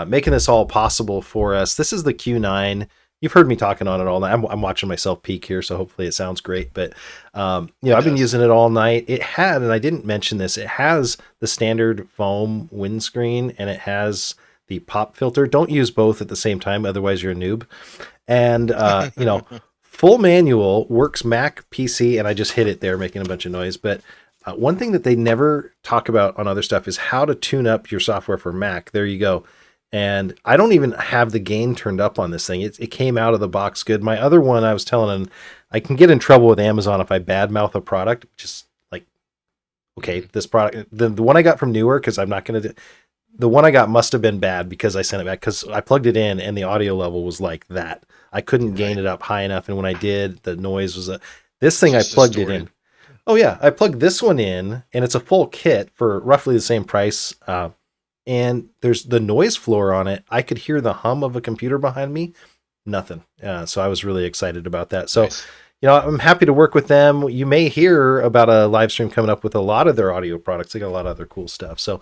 making this all possible for us. This is the Q9. You've heard me talking on it all night. I'm watching myself peak here, so hopefully it sounds great. But I've been using it all night. It had, and I didn't mention this, it has the standard foam windscreen and it has the pop filter. Don't use both at the same time, otherwise you're a noob. And full manual, works Mac, PC, and I just hit it there, making a bunch of noise. But one thing that they never talk about on other stuff is how to tune up your software for Mac. There you go. And I don't even have the gain turned up on this thing. It came out of the box good. My other one, I was telling him, I can get in trouble with Amazon if I badmouth a product. Just like, okay, this product, the one I got from Newer, because I'm not going to do, the one I got must have been bad because I sent it back, because I plugged it in and the audio level was like that. I couldn't gain it up high enough. And when I did, the noise was this thing, I plugged it in. Oh yeah, I plugged this one in and it's a full kit for roughly the same price. And there's the noise floor on it. I could hear the hum of a computer behind me. Nothing. So I was really excited about that. So, nice. I'm happy to work with them. You may hear about a live stream coming up with a lot of their audio products. They got a lot of other cool stuff. So,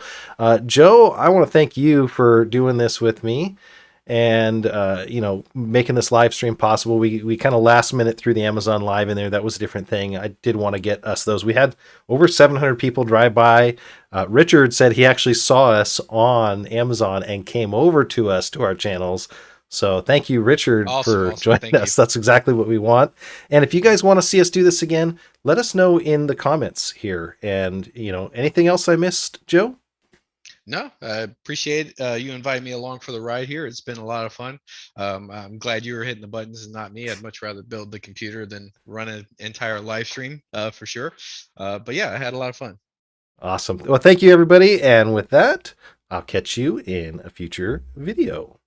Joe, I want to thank you for doing this with me and, making this live stream possible. We kind of last minute threw the Amazon Live in there. That was a different thing. I did want to get us those. We had over 700 people drive by. Richard said he actually saw us on Amazon and came over to us, to our channels. So thank you, Richard, for joining us. That's exactly what we want. And if you guys want to see us do this again, let us know in the comments here. And, anything else I missed, Joe? No, I appreciate you inviting me along for the ride here. It's been a lot of fun. I'm glad you were hitting the buttons and not me. I'd much rather build the computer than run an entire live stream for sure. But yeah, I had a lot of fun. Awesome. Well, thank you, everybody. And with that, I'll catch you in a future video.